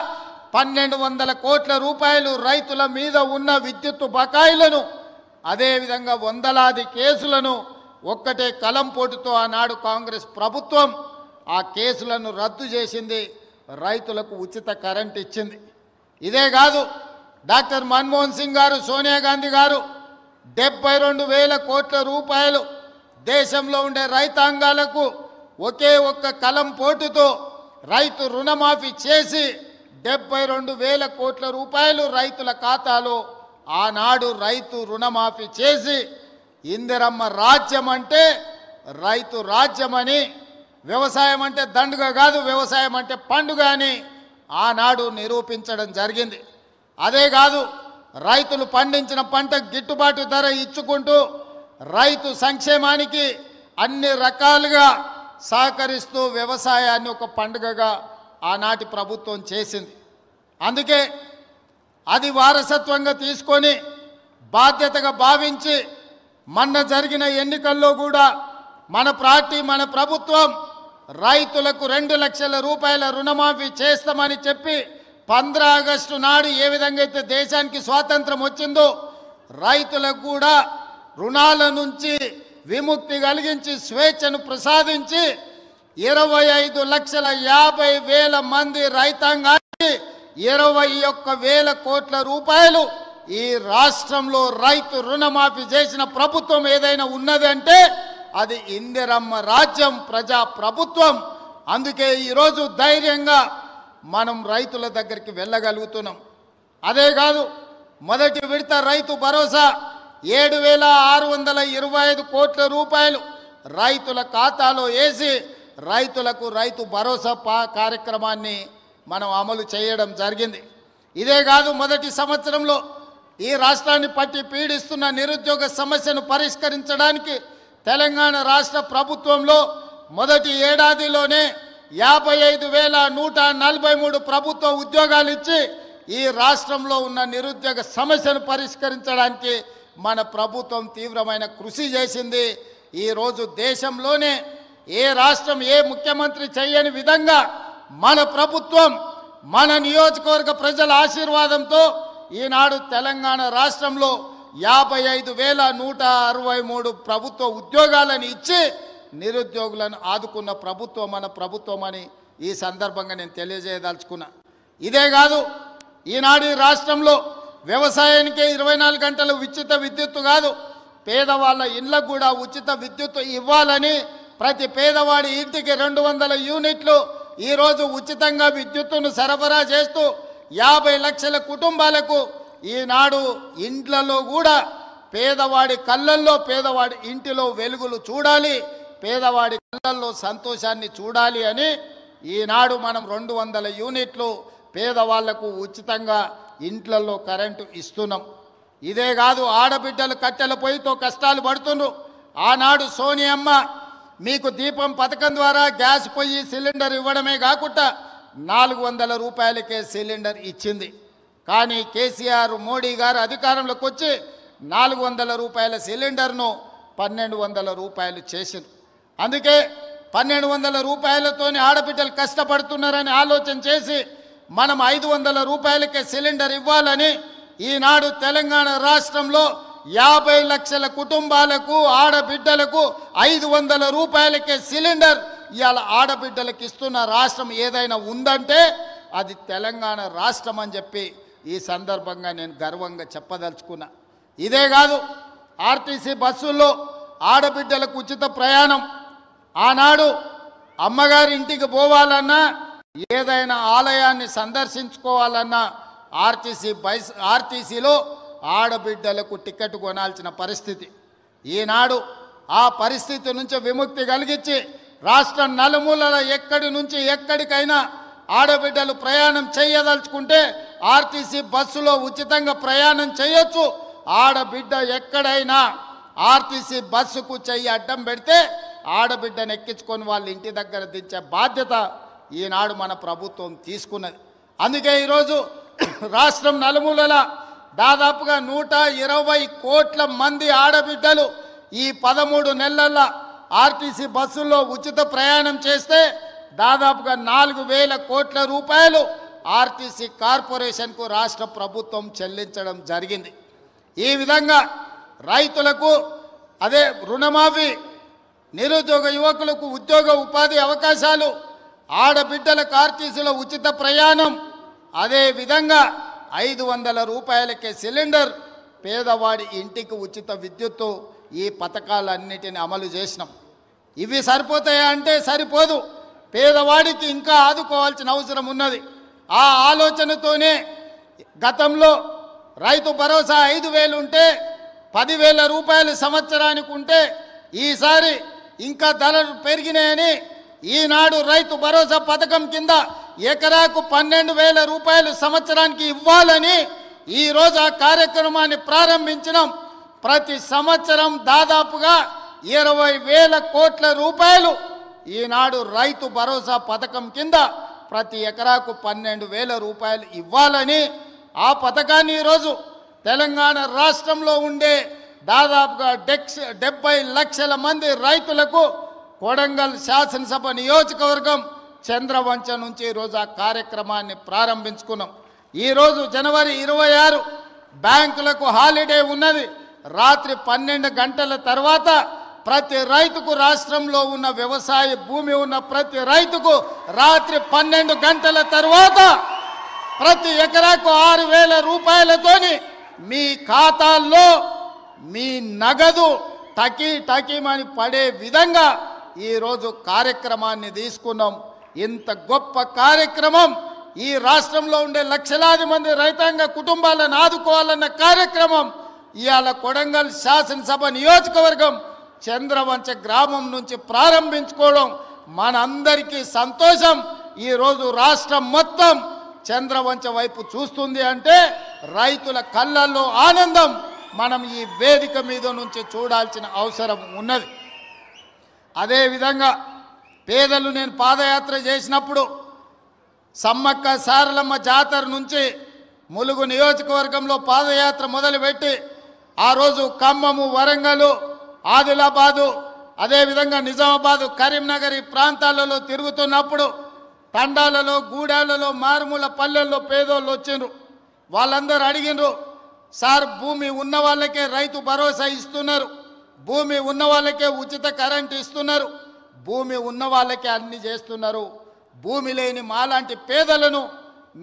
1200 కోట్ల రూపాయలు రైతుల మీద ఉన్న విద్యుత్తు బకాయిలను, అదేవిధంగా వందలాది కేసులను ఒక్కటే కలంపోటుతో ఆనాడు కాంగ్రెస్ ప్రభుత్వం ఆ కేసులను రద్దు చేసింది, రైతులకు ఉచిత కరెంట్ ఇచ్చింది. ఇదే కాదు, డాక్టర్ మన్మోహన్ సింగ్ గారు, సోనియా గాంధీ గారు 72,000 కోట్ల రూపాయలు దేశంలో ఉండే రైతాంగాలకు ఒకే ఒక్క కలంపోటుతో రైతు రుణమాఫీ చేసి 72,000 కోట్ల రూపాయలు రైతుల ఖాతాలో ఆనాడు రైతు రుణమాఫీ చేసి ఇందిరమ్మ రాజ్యం అంటే రైతు రాజ్యమని, వ్యవసాయం అంటే దండుగ కాదు, వ్యవసాయం అంటే పండుగ అని ఆనాడు నిరూపించడం జరిగింది. అదే కాదు, రైతులు పండించిన పంట గిట్టుబాటు ధర ఇచ్చుకుంటూ రైతు సంక్షేమానికి అన్ని రకాలుగా సహకరిస్తూ వ్యవసాయాన్ని ఒక పండుగగా ఆనాటి ప్రభుత్వం చేసింది. అందుకే అది వారసత్వంగా తీసుకొని బాధ్యతగా భావించి మొన్న జరిగిన ఎన్నికల్లో కూడా మన పార్టీ, మన ప్రభుత్వం రైతులకు 2 లక్షల రూపాయల రుణమాఫీ చేస్తామని చెప్పి 15 ఆగస్టు నాడు ఏ విధంగా అయితే దేశానికి స్వాతంత్రం వచ్చిందో రైతులకు కూడా రుణాల నుంచి విముక్తి కలిగించి స్వేచ్ఛను ప్రసాదించి 25,50,000 మంది రైతాంగానికి 21,000 కోట్ల రూపాయలు ఈ రాష్ట్రంలో రైతు రుణమాఫీ చేసిన ప్రభుత్వం ఏదైనా ఉన్నది అంటే అది ఇందిరమ్మ రాజ్యం, ప్రజా ప్రభుత్వం. అందుకే ఈరోజు ధైర్యంగా మనం రైతుల దగ్గరికి వెళ్ళగలుగుతున్నాం. అదే కాదు, మొదటి విడత రైతు భరోసా 7,625 కోట్ల రూపాయలు రైతుల ఖాతాలో వేసి రైతులకు రైతు భరోసా కార్యక్రమాన్ని మనం అమలు చేయడం జరిగింది. ఇదే కాదు, మొదటి సంవత్సరంలో ఈ రాష్ట్రాన్ని పట్టి పీడిస్తున్న నిరుద్యోగ సమస్యను పరిష్కరించడానికి తెలంగాణ రాష్ట్ర ప్రభుత్వంలో మొదటి ఏడాదిలోనే 55,143 ప్రభుత్వ ఉద్యోగాలు ఇచ్చి ఈ రాష్ట్రంలో ఉన్న నిరుద్యోగ సమస్యను పరిష్కరించడానికి మన ప్రభుత్వం తీవ్రమైన కృషి చేసింది. ఈరోజు దేశంలోనే ఏ రాష్ట్రం, ఏ ముఖ్యమంత్రి చేయని విధంగా మన ప్రభుత్వం, మన నియోజకవర్గ ప్రజల ఆశీర్వాదంతో ఈనాడు తెలంగాణ రాష్ట్రంలో 55,163 ప్రభుత్వ ఉద్యోగాలను ఇచ్చి నిరుద్యోగులను ఆదుకున్న ప్రభుత్వం మన ప్రభుత్వం అని ఈ సందర్భంగా నేను తెలియజేయదలుచుకున్నా. ఇదే కాదు, ఈనాడు ఈ రాష్ట్రంలో వ్యవసాయానికే 24 గంటలు ఉచిత విద్యుత్తు కాదు, పేదవాళ్ళ ఇళ్లకు కూడా ఉచిత విద్యుత్తు ఇవ్వాలని ప్రతి పేదవాడి ఇంటికి 200 యూనిట్లు ఈరోజు ఉచితంగా విద్యుత్తును సరఫరా చేస్తూ 50 లక్షల కుటుంబాలకు ఈనాడు ఇండ్లలో కూడా పేదవాడి కళ్ళల్లో, పేదవాడి ఇంటిలో వెలుగులు చూడాలి, పేదవాడి కళ్ళల్లో సంతోషాన్ని చూడాలి అని ఈనాడు మనం 200 యూనిట్లు పేదవాళ్లకు ఉచితంగా ఇంట్లలో కరెంటు ఇస్తున్నాం. ఇదే కాదు, ఆడబిడ్డలు కట్టెల పొయ్యితో కష్టాలు పడుతుండ్రు. ఆనాడు సోనియమ్మ మీకు దీపం పథకం ద్వారా గ్యాస్ పొయ్యి సిలిండర్ ఇవ్వడమే కాకుండా 400 రూపాయలకే సిలిండర్ ఇచ్చింది. కానీ కేసీఆర్ మోడీ గారు అధికారంలోకి వచ్చి 400 రూపాయల సిలిండర్ను 1200 రూపాయలు చేసింది. అందుకే 1200 రూపాయలతోని ఆడబిడ్డలు కష్టపడుతున్నారని ఆలోచన చేసి మనం 500 రూపాయలకే సిలిండర్ ఇవ్వాలని ఈనాడు తెలంగాణ రాష్ట్రంలో 50 లక్షల కుటుంబాలకు ఆడబిడ్డలకు 500 రూపాయలకే సిలిండర్ ఇవాళ ఆడబిడ్డలకు ఇస్తున్న రాష్ట్రం ఏదైనా ఉందంటే అది తెలంగాణ రాష్ట్రం అని చెప్పి ఈ సందర్భంగా నేను గర్వంగా చెప్పదలుచుకున్నా. ఇదే కాదు, ఆర్టీసీ బస్సుల్లో ఆడబిడ్డలకు ఉచిత ప్రయాణం. ఆనాడు అమ్మగారి ఇంటికి పోవాలన్నా ఏదైనా ఆలయాన్ని సందర్శించుకోవాలన్నా ఆర్టీసీలో ఆడబిడ్డలకు టికెట్ కొనాల్సిన పరిస్థితి. ఈనాడు ఆ పరిస్థితి నుంచి విముక్తి కలిగించి రాష్ట్రం నలుమూలల ఎక్కడి నుంచి ఎక్కడికైనా ఆడబిడ్డలు ప్రయాణం చేయదలుచుకుంటే ఆర్టీసీ బస్సులో ఉచితంగా ప్రయాణం చేయొచ్చు. ఆడబిడ్డ ఎక్కడైనా ఆర్టీసీ బస్సుకు చెయ్యి అడ్డం పెడితే ఆడబిడ్డను ఎక్కించుకొని వాళ్ళ ఇంటి దగ్గర దించే బాధ్యత ఈనాడు మన ప్రభుత్వం తీసుకున్నది. అందుకే ఈరోజు రాష్ట్రం నలుమూలల దాదాపుగా 120 కోట్ల మంది ఆడబిడ్డలు ఈ 13 నెలల ఆర్టీసీ బస్సుల్లో ఉచిత ప్రయాణం చేస్తే దాదాపుగా 4000 కోట్ల రూపాయలు ఆర్టీసీ కార్పొరేషన్కు రాష్ట్ర ప్రభుత్వం చెల్లించడం జరిగింది. ఈ విధంగా రైతులకు అదే రుణమాఫీ, నిరుద్యోగ యువకులకు ఉద్యోగ ఉపాధి అవకాశాలు, ఆడబిడ్డలకు ఆర్టీసీలో ఉచిత ప్రయాణం, అదే విధంగా 500 రూపాయలకే సిలిండర్, పేదవాడి ఇంటికి ఉచిత విద్యుత్తు, ఈ పథకాలన్నిటిని అమలు చేసినాం. ఇవి సరిపోతాయా అంటే సరిపోదు, పేదవాడికి ఇంకా ఆదుకోవాల్సిన అవసరం ఉన్నది. ఆ ఆలోచనతోనే గతంలో రైతు భరోసా 5,000 ఉంటే 10,000 రూపాయలు సంవత్సరానికి ఉంటే ఈసారి ఇంకా ధరలు పెరిగినాయని ఈనాడు రైతు భరోసా పథకం కింద ఎకరాకు 12,000 రూపాయలు సంవత్సరానికి ఇవ్వాలని ఈరోజు ఆ కార్యక్రమాన్ని ప్రారంభించినాం. ప్రతి సంవత్సరం దాదాపుగా 20,000 కోట్ల రూపాయలు ఈనాడు రైతు భరోసా పథకం కింద ప్రతి ఎకరాకు 12,000 రూపాయలు ఇవ్వాలని ఆ పథకాన్ని ఈరోజు తెలంగాణ రాష్ట్రంలో ఉండే దాదాపుగా 70 లక్షల మంది రైతులకు కొడంగల్ శాసనసభ నియోజకవర్గం చంద్రవంచ నుంచి ఈరోజు ఆ కార్యక్రమాన్ని ప్రారంభించుకున్నాం. ఈరోజు జనవరి 26 బ్యాంకులకు హాలిడే ఉన్నది. రాత్రి 12 గంటల తర్వాత ప్రతి రైతుకు, రాష్ట్రంలో ఉన్న వ్యవసాయ భూమి ఉన్న ప్రతి రైతుకు రాత్రి 12 గంటల తర్వాత ప్రతి ఎకరాకు 6,000 రూపాయలతోని మీ ఖాతాల్లో మీ నగదు టకీమని పడే విధంగా ఈరోజు కార్యక్రమాన్ని తీసుకున్నాం. ఇంత గొప్ప కార్యక్రమం, ఈ రాష్ట్రంలో ఉండే లక్షలాది మంది రైతాంగ కుటుంబాలను ఆదుకోవాలన్న కార్యక్రమం ఇవాళ కొడంగల్ శాసనసభ నియోజకవర్గం చంద్రవంచ గ్రామం నుంచి ప్రారంభించుకోవడం మనందరికీ సంతోషం. ఈరోజు రాష్ట్రం మొత్తం చంద్రవంచ వైపు చూస్తుంది అంటే రైతుల కళ్ళల్లో ఆనందం మనం ఈ వేదిక మీద నుంచి చూడాల్సిన అవసరం ఉన్నది. అదేవిధంగా పేదలు, నేను పాదయాత్ర చేసినప్పుడు సమ్మక్క సారలమ్మ జాతర నుంచి ములుగు నియోజకవర్గంలో పాదయాత్ర మొదలుపెట్టి ఆ రోజు ఖమ్మము, వరంగల్, ఆదిలాబాదు, అదేవిధంగా నిజామాబాదు, కరీంనగర్ ఈ ప్రాంతాలలో తిరుగుతున్నప్పుడు తండాలలో, గూడాలలో, మారుమూల పల్లెల్లో పేదోళ్ళు వచ్చిండ్రు. వాళ్ళందరూ అడిగినరు, సార్ భూమి ఉన్న వాళ్ళకే రైతు భరోసా ఇస్తున్నారు, భూమి ఉన్న వాళ్ళకే ఉచిత కరెంటు ఇస్తున్నారు, భూమి ఉన్న వాళ్ళకే అన్ని చేస్తున్నారు, భూమి లేని మాలాంటి పేదలను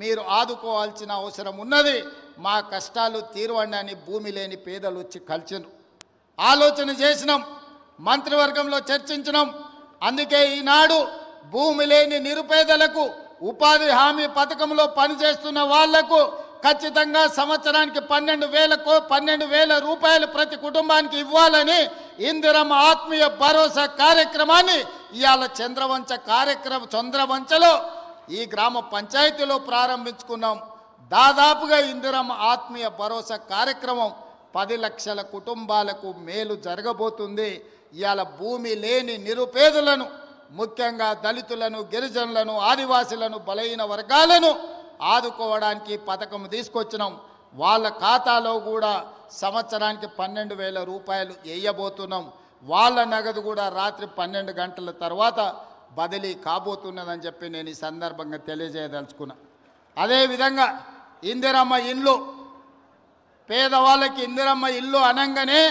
మీరు ఆదుకోవాల్సిన అవసరం ఉన్నది, మా కష్టాలు తీరవండి అని భూమి లేని పేదలు వచ్చి కలిసినారు. ఆలోచన చేసినాం, మంత్రివర్గంలో చర్చించినాం. అందుకే ఈనాడు భూమి లేని నిరుపేదలకు, ఉపాధి హామీ పథకంలో పనిచేస్తున్న వాళ్లకు ఖచ్చితంగా సంవత్సరానికి 12,000 రూపాయలు ప్రతి కుటుంబానికి ఇవ్వాలని ఇందిరమ్మ ఆత్మీయ భరోసా కార్యక్రమాన్ని ఇవాళ చంద్రవంచలో ఈ గ్రామ పంచాయతీలో ప్రారంభించుకున్నాం. దాదాపుగా ఇందిరమ్మ ఆత్మీయ భరోసా కార్యక్రమం 10 లక్షల కుటుంబాలకు మేలు జరగబోతుంది. ఇవాళ భూమి లేని నిరుపేదలను, ముఖ్యంగా దళితులను, గిరిజనులను, ఆదివాసులను, బలహీన వర్గాలను ఆదుకోవడానికి పథకం తీసుకొచ్చినాం. వాళ్ళ ఖాతాలో కూడా సంవత్సరానికి 12,000 రూపాయలు వేయబోతున్నాం. వాళ్ళ నగదు కూడా రాత్రి 12 గంటల తర్వాత బదిలీ కాబోతున్నదని చెప్పి నేను ఈ సందర్భంగా తెలియజేయదలుచుకున్నా. అదేవిధంగా ఇందిరమ్మ ఇల్లు, పేదవాళ్ళకి ఇందిరమ్మ ఇల్లు అనగానే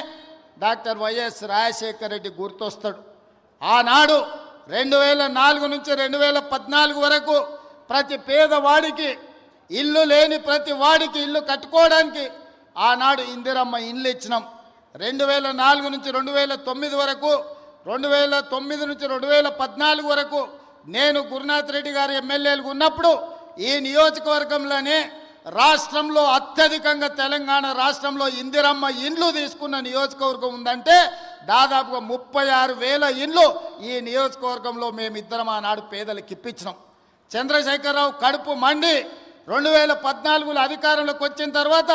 డాక్టర్ వైఎస్ రాజశేఖర రెడ్డి గుర్తొస్తాడు. ఆనాడు 2004 నుంచి 2014 వరకు ప్రతి పేదవాడికి ఇల్లు లేని ప్రతి వాడికి ఇల్లు కట్టుకోవడానికి ఆనాడు ఇందిరమ్మ ఇల్లు ఇచ్చినాం. 2004 నుంచి 2009 వరకు, 2009 నుంచి 2014 వరకు నేను గురునాథ్ రెడ్డి గారు ఎమ్మెల్యేలుగా ఉన్నప్పుడు ఈ నియోజకవర్గంలోనే రాష్ట్రంలో అత్యధికంగా తెలంగాణ రాష్ట్రంలో ఇందిరమ్మ ఇండ్లు తీసుకున్న నియోజకవర్గం ఉందంటే దాదాపుగా 36,000 ఇండ్లు ఈ నియోజకవర్గంలో మేమిద్దరం ఆనాడు పేదలకు ఇప్పించినాం. చంద్రశేఖరరావు కడుపు మండి 2014లో అధికారంలోకి వచ్చిన తర్వాత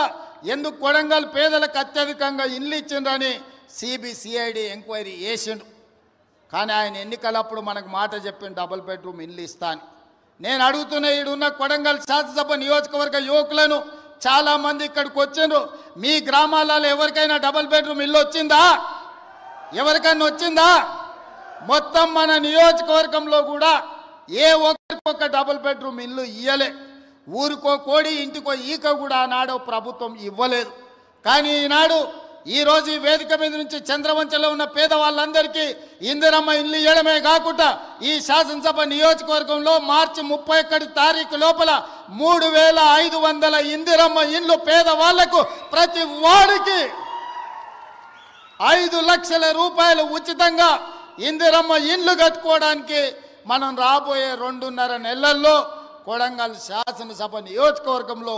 ఎందుకు కొడంగల్ పేదలకు అత్యధికంగా ఇండ్లు ఇచ్చిండ్రని సిబిసిఐడి ఎంక్వైరీ చేసిండు. కానీ ఆయన ఎన్నికలప్పుడు మనకు మాట చెప్పిండు డబుల్ బెడ్రూమ్ ఇల్లు ఇస్తా అని. నేను అడుగుతున్న ఈడున్న కొడంగల్ శాసనసభ నియోజకవర్గ యువకులను, చాలామంది ఇక్కడికి వచ్చిండ్రు, మీ గ్రామాలలో ఎవరికైనా డబుల్ బెడ్రూమ్ ఇల్లు వచ్చిందా? ఎవరికైనా వచ్చిందా? మొత్తం మన నియోజకవర్గంలో కూడా ఏ ఒక్కరికొక డబుల్ బెడ్రూమ్ ఇల్లు ఇయ్యలే. ఊరికో కోడి ఇంటికో ఈక కూడా ఆనాడు ప్రభుత్వం ఇవ్వలేదు. కానీ ఈనాడు ఈరోజు ఈ వేదిక మీద నుంచి చంద్రవంచలో ఉన్న పేదవాళ్ళందరికీ ఇందిరమ్మ ఇల్లు ఇవ్వడమే కాకుండా ఈ శాసనసభ నియోజకవర్గంలో మార్చి 31 తారీఖు లోపల 3,500 ఇందిరమ్మ ఇల్లు పేదవాళ్లకు ప్రతి వాడికి 5 లక్షల రూపాయలు ఉచితంగా ఇందిరమ్మ ఇల్లు కట్టుకోవడానికి మనం రాబోయే 2.5 నెలల్లో కొడంగల్ శాసనసభ నియోజకవర్గంలో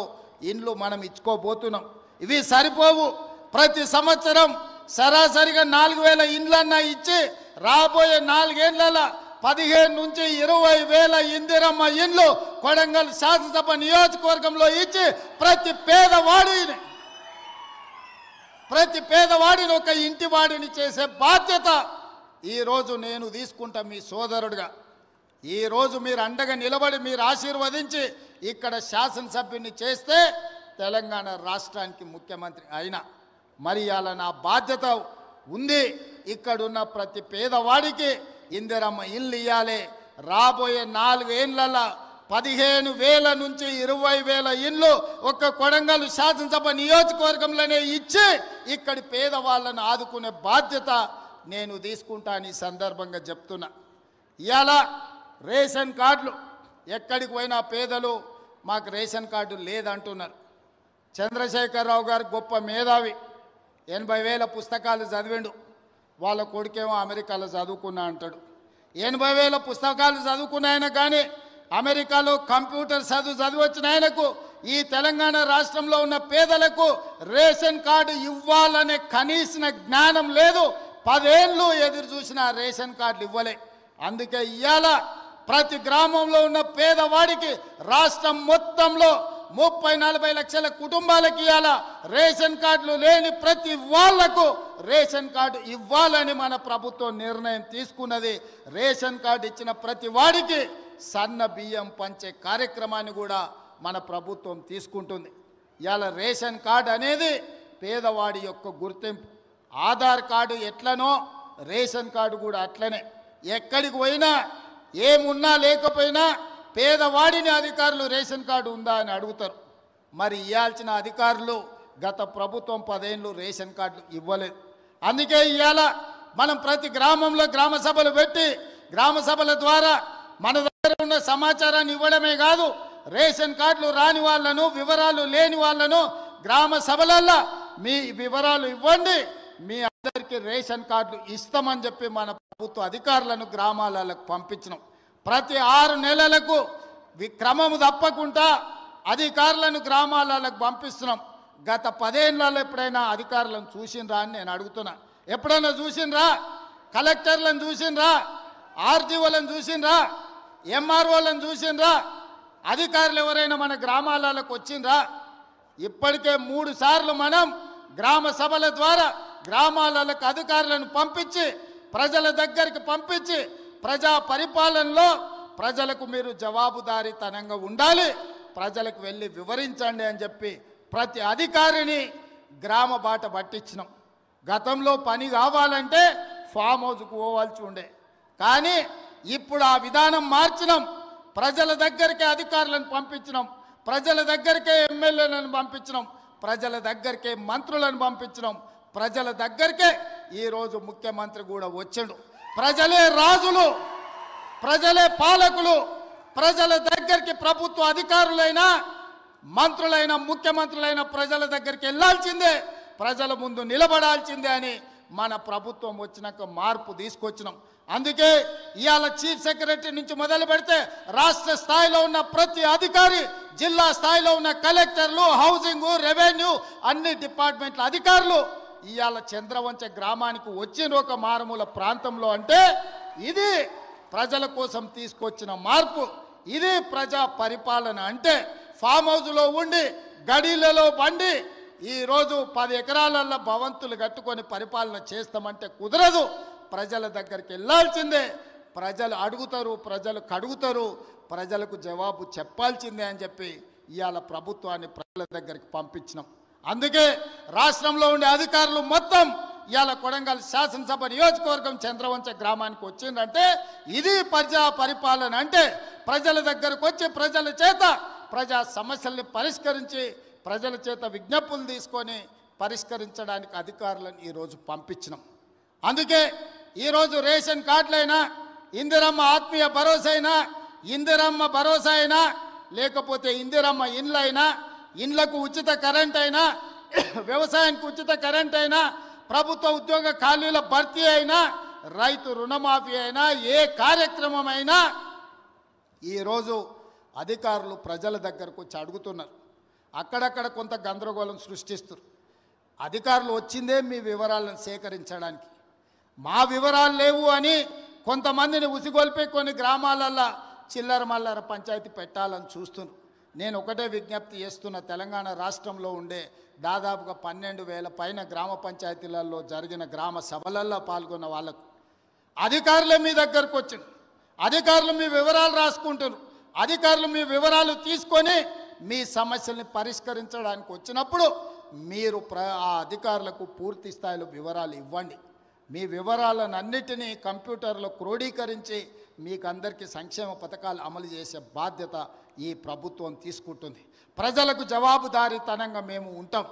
ఇండ్లు మనం ఇచ్చుకోబోతున్నాం. ఇవి సరిపోవు. ప్రతి సంవత్సరం సరాసరిగా 4,000 ఇండ్లన్నా ఇచ్చి రాబోయే 4 ఏళ్ల 15 నుంచి 20,000 ఇందిరమ్మ ఇండ్లు కొడంగల్ శాసనసభ నియోజకవర్గంలో ఇచ్చి ప్రతి పేదవాడిని ఒక ఇంటి వాడిని చేసే బాధ్యత ఈరోజు నేను తీసుకుంటా మీ సోదరుడిగా. ఈరోజు మీరు అండగా నిలబడి మీరు ఆశీర్వదించి ఇక్కడ శాసనసభ్యుని చేస్తే తెలంగాణ రాష్ట్రానికి ముఖ్యమంత్రి అయినా మరి అలా నా బాధ్యత ఉంది. ఇక్కడున్న ప్రతి పేదవాడికి ఇందిరమ్మ ఇల్లు ఇవ్వాలి. రాబోయే 4 ఏళ్ల 15,000 నుంచి 20,000 ఇండ్లు ఒక్క కొడంగల్ శాసనసభ నియోజకవర్గంలోనే ఇచ్చి ఇక్కడి పేదవాళ్ళను ఆదుకునే బాధ్యత నేను తీసుకుంటాను. ఈ సందర్భంగా చెప్తున్నా. ఇవాళ రేషన్ కార్డులు ఎక్కడికి పోయినా పేదలు మాకు రేషన్ కార్డు లేదంటున్నారు. చంద్రశేఖరరావు గారు గొప్ప మేధావి, 80,000 పుస్తకాలు చదివిండు. వాళ్ళ కొడుకేమో అమెరికాలో చదువుకున్నా అంటాడు. 80,000 పుస్తకాలు చదువుకున్న ఆయన కానీ అమెరికాలో కంప్యూటర్ చదివొచ్చిన ఆయనకు ఈ తెలంగాణ రాష్ట్రంలో ఉన్న పేదలకు రేషన్ కార్డు ఇవ్వాలనే కనీస జ్ఞానం లేదు. 10 ఏళ్ళు ఎదురు చూసిన రేషన్ కార్డులు ఇవ్వలే. అందుకే ఇవాళ ప్రతి గ్రామంలో ఉన్న పేదవాడికి రాష్ట్రం మొత్తంలో 30-40 లక్షల కుటుంబాలకి ఇవాళ రేషన్ కార్డులు లేని ప్రతి వాళ్లకు రేషన్ కార్డు ఇవ్వాలని మన ప్రభుత్వం నిర్ణయం తీసుకున్నది. రేషన్ కార్డు ఇచ్చిన ప్రతి వాడికి సన్న బియ్యం పంచే కార్యక్రమాన్ని కూడా మన ప్రభుత్వం తీసుకుంటుంది. ఇవాళ రేషన్ కార్డు అనేది పేదవాడి యొక్క గుర్తింపు. ఆధార్ కార్డు ఎట్లనో రేషన్ కార్డు కూడా అట్లనే. ఎక్కడికి పోయినా ఏమున్నా లేకపోయినా పేదవాడిని అధికారులు రేషన్ కార్డు ఉందా అని అడుగుతారు. మరి ఇవ్వాల్సిన అధికారులు గత ప్రభుత్వం 10 ఏళ్ళు రేషన్ కార్డులు ఇవ్వలేదు. అందుకే ఇవాళ మనం ప్రతి గ్రామంలో గ్రామ సభలు పెట్టి గ్రామ సభల ద్వారా మన దగ్గర ఉన్న సమాచారాన్ని ఇవ్వడమే కాదు, రేషన్ కార్డులు రాని వాళ్ళను, వివరాలు లేని వాళ్ళను గ్రామ సభలల్లో మీ వివరాలు ఇవ్వండి, మీ అందరికీ రేషన్ కార్డులు ఇస్తామని చెప్పి మన ప్రభుత్వ అధికారులను గ్రామాలకు పంపించినాం. ప్రతి 6 నెలలకు క్రమము తప్పకుండా అధికారులను గ్రామాలకు పంపిస్తున్నాం. గత 10 ఏళ్లలో ఎప్పుడైనా అధికారులను చూసిండ్రా అని నేను అడుగుతున్నా. ఎప్పుడైనా చూసిండ్రా? కలెక్టర్లను చూసిండ్రా? ఆర్డీఓలను చూసిండ్రా? ఎంఆర్ఓలను చూసిండ్రా? అధికారులు ఎవరైనా మన గ్రామాలకు వచ్చిండ్రా? ఇప్పటికే 3 సార్లు మనం గ్రామ సభల ద్వారా గ్రామాలకు అధికారులను పంపించి ప్రజల దగ్గరికి పంపించి ప్రజా పరిపాలనలో ప్రజలకు మీరు జవాబుదారీతనంగా ఉండాలి, ప్రజలకు వెళ్ళి వివరించండి అని చెప్పి ప్రతి అధికారిని గ్రామ బాట పట్టించినాం. గతంలో పని కావాలంటే ఫామ్ హౌస్కు పోవాల్సి ఉండే, కానీ ఇప్పుడు ఆ విధానం మార్చినాం. ప్రజల దగ్గరికే అధికారులను పంపించినాం, ప్రజల దగ్గరికే ఎమ్మెల్యేలను పంపించినాం, ప్రజల దగ్గరికే మంత్రులను పంపించినాం, ప్రజల దగ్గరికే ఈరోజు ముఖ్యమంత్రి కూడా వచ్చాడు. ప్రజలే రాజులు, ప్రజలే పాలకులు. ప్రజల దగ్గరికి ప్రభుత్వ అధికారులైనా మంత్రులైన ముఖ్యమంత్రులైన ప్రజల దగ్గరికి వెళ్ళాల్సిందే, ప్రజల ముందు నిలబడాల్సిందే అని మన ప్రభుత్వం వచ్చినాక మార్పు తీసుకొచ్చినాం. అందుకే ఇవాళ చీఫ్ సెక్రటరీ నుంచి మొదలు పెడితే రాష్ట్ర స్థాయిలో ఉన్న ప్రతి అధికారి, జిల్లా స్థాయిలో ఉన్న కలెక్టర్లు, హౌసింగ్, రెవెన్యూ అన్ని డిపార్ట్మెంట్ల అధికారులు ఇవాళ చంద్రవంచ గ్రామానికి వచ్చిన ఒక మారుమూల ప్రాంతంలో అంటే ఇది ప్రజల కోసం తీసుకొచ్చిన మార్పు, ఇది ప్రజా పరిపాలన. అంటే ఫామ్ హౌస్లో ఉండి గడీలలో బండి ఈరోజు 10 ఎకరాలలో భవంతులు కట్టుకొని పరిపాలన చేస్తామంటే కుదరదు. ప్రజల దగ్గరికి వెళ్ళాల్సిందే, ప్రజలు అడుగుతారు, ప్రజలు కడుగుతారు, ప్రజలకు జవాబు చెప్పాల్సిందే అని చెప్పి ఇవాళ ప్రభుత్వాన్ని ప్రజల దగ్గరికి పంపించినాం. అందుకే రాష్ట్రంలో ఉండే అధికారులు మొత్తం ఇవాళ కొడంగల్ శాసనసభ నియోజకవర్గం చంద్రవంచ గ్రామానికి వచ్చిందంటే ఇది ప్రజా పరిపాలన. అంటే ప్రజల దగ్గరకు వచ్చి ప్రజల చేత ప్రజా సమస్యల్ని పరిష్కరించి ప్రజల చేత విజ్ఞప్తులు తీసుకొని పరిష్కరించడానికి అధికారులను ఈరోజు పంపించినాం. అందుకే ఈరోజు రేషన్ కార్డులైనా, ఇందిరమ్మ ఆత్మీయ భరోసా అయినా, ఇందిరమ్మ భరోసా అయినా, లేకపోతే ఇందిరమ్మ ఇండ్లైనా, ఇండ్లకు ఉచిత కరెంట్ అయినా, వ్యవసాయానికి ఉచిత కరెంట్ అయినా, ప్రభుత్వ ఉద్యోగ ఖాళీల భర్తీ అయినా, రైతు రుణమాఫీ అయినా, ఏ కార్యక్రమం అయినా ఈరోజు అధికారులు ప్రజల దగ్గరకు వచ్చి అడుగుతున్నారు. అక్కడక్కడ కొంత గందరగోళం సృష్టిస్తారు. అధికారులు వచ్చిందే మీ వివరాలను సేకరించడానికి, మా వివరాలు లేవు అని కొంతమందిని ఉసిగొల్పి కొన్ని గ్రామాలల్లో చిల్లర మల్లర పంచాయతీ పెట్టాలని చూస్తున్నారు. నేను ఒకటే విజ్ఞప్తి చేస్తున్న, తెలంగాణ రాష్ట్రంలో ఉండే దాదాపుగా 12,000 పైన గ్రామ పంచాయతీలలో జరిగిన గ్రామ సభలలో పాల్గొన్న వాళ్ళకు అధికారులే మీ దగ్గరకు వచ్చింది. అధికారులు మీ వివరాలు రాసుకుంటారు. అధికారులు మీ వివరాలు తీసుకొని మీ సమస్యల్ని పరిష్కరించడానికి వచ్చినప్పుడు మీరు ఆ అధికారులకు పూర్తి స్థాయిలో వివరాలు ఇవ్వండి. మీ వివరాలను అన్నిటినీ కంప్యూటర్లో క్రోడీకరించి మీకు అందరికీ సంక్షేమ పథకాలు అమలు చేసే బాధ్యత ఈ ప్రభుత్వం తీసుకుంటుంది. ప్రజలకు జవాబుదారీతనంగా మేము ఉంటాం.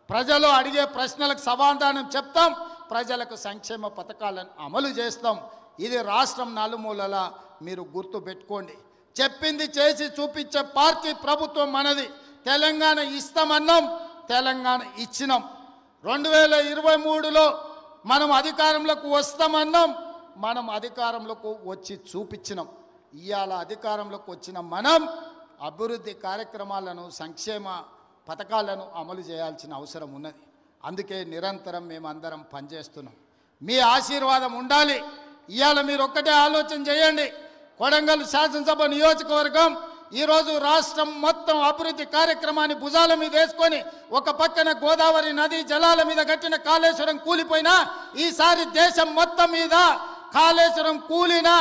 ప్రజలు అడిగే ప్రశ్నలకు సమాధానం చెప్తాం, ప్రజలకు సంక్షేమ పథకాలను అమలు చేస్తాం. ఇది రాష్ట్రం నలుమూలలా మీరు గుర్తు పెట్టుకోండి. చెప్పింది చేసి చూపించే పార్టీ ప్రభుత్వం మనది. తెలంగాణ ఇస్తామన్నాం, తెలంగాణ ఇచ్చినాం. 2023లో మనం అధికారంలోకి వస్తామన్నాం, మనం అధికారంలోకి వచ్చి చూపించినాం. ఇవాళ అధికారంలోకి వచ్చిన మనం అభివృద్ధి కార్యక్రమాలను, సంక్షేమ పథకాలను అమలు చేయాల్సిన అవసరం ఉన్నది. అందుకే నిరంతరం మేమందరం పనిచేస్తున్నాం. మీ ఆశీర్వాదం ఉండాలి. ఇవాళ మీరు ఒక్కటే ఆలోచన చేయండి. కొడంగల్ శాసనసభ నియోజకవర్గం ఈరోజు రాష్ట్రం మొత్తం అభివృద్ధి కార్యక్రమాన్ని భుజాల మీద వేసుకొని ఒక పక్కన గోదావరి నది జలాల మీద కట్టిన కాళేశ్వరం కూలిపోయినా ఈసారి దేశం మొత్తం మీద కాళేశ్వరం కూలినా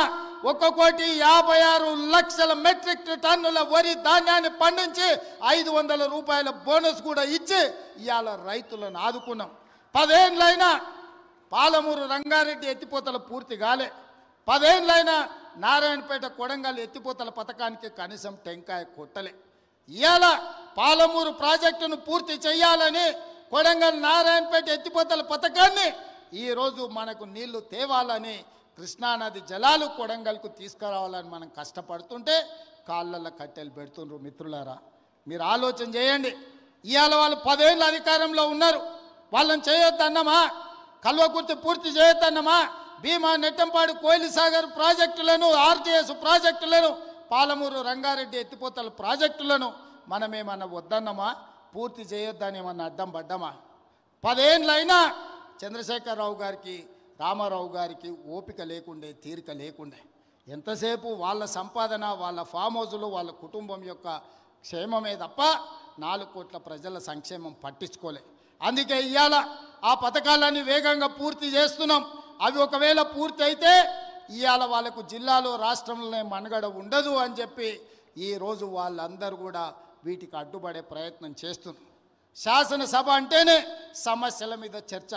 1,56,00,000 మెట్రిక్ టన్నుల వరి ధాన్యాన్ని పండించి 500 రూపాయల బోనస్ కూడా ఇచ్చి ఇవాళ రైతులను ఆదుకున్నాం. 10 ఏళ్ళైనా పాలమూరు రంగారెడ్డి ఎత్తిపోతల పూర్తి కాలే. 10 ఏళ్ళైనా నారాయణపేట కొడంగల్ ఎత్తిపోతల పథకానికి కనీసం టెంకాయ కొట్టలే. ఇవాళ పాలమూరు ప్రాజెక్టును పూర్తి చేయాలని కొడంగల్ నారాయణపేట ఎత్తిపోతల పథకాన్ని ఈరోజు మనకు నీళ్లు తేవాలని, కృష్ణానది జలాలు కొడంగల్కు తీసుకురావాలని మనం కష్టపడుతుంటే కాళ్ళల్లో కట్టెలు పెడుతుండ్రు. మిత్రులారా, మీరు ఆలోచన చేయండి. ఇవాళ వాళ్ళు 10 ఏళ్ళు అధికారంలో ఉన్నారు. వాళ్ళని చేయొద్దన్నమా? కల్వకుర్తి పూర్తి చేయొద్దన్నమా? భీమా, నెట్టంపాడు, కోయిలసాగర్ ప్రాజెక్టులను, ఆర్టీఎస్ ప్రాజెక్టులను, పాలమూరు రంగారెడ్డి ఎత్తిపోతల ప్రాజెక్టులను మనమేమన్నా వద్దన్నమా? పూర్తి చేయొద్దని ఏమన్నా అడ్డం పడ్డామా? 10 ఏళ్ళైనా చంద్రశేఖరరావు గారికి, రామారావు గారికి ఓపిక లేకుండే, తీరిక లేకుండే. ఎంతసేపు వాళ్ళ సంపాదన, వాళ్ళ ఫామ్ హౌజులు, వాళ్ళ కుటుంబం యొక్క క్షేమమే తప్ప 4 కోట్ల ప్రజల సంక్షేమం పట్టించుకోలే. అందుకే ఇవాళ ఆ పథకాలన్నీ వేగంగా పూర్తి చేస్తున్నాం. అవి ఒకవేళ పూర్తి అయితే ఇవాళ వాళ్ళకు జిల్లాలో, రాష్ట్రంలోనే మనుగడ ఉండదు అని చెప్పి ఈరోజు వాళ్ళందరూ కూడా వీటికి అడ్డుపడే ప్రయత్నం చేస్తున్నారు. శాసనసభ అంటేనే సమస్యల మీద చర్చ.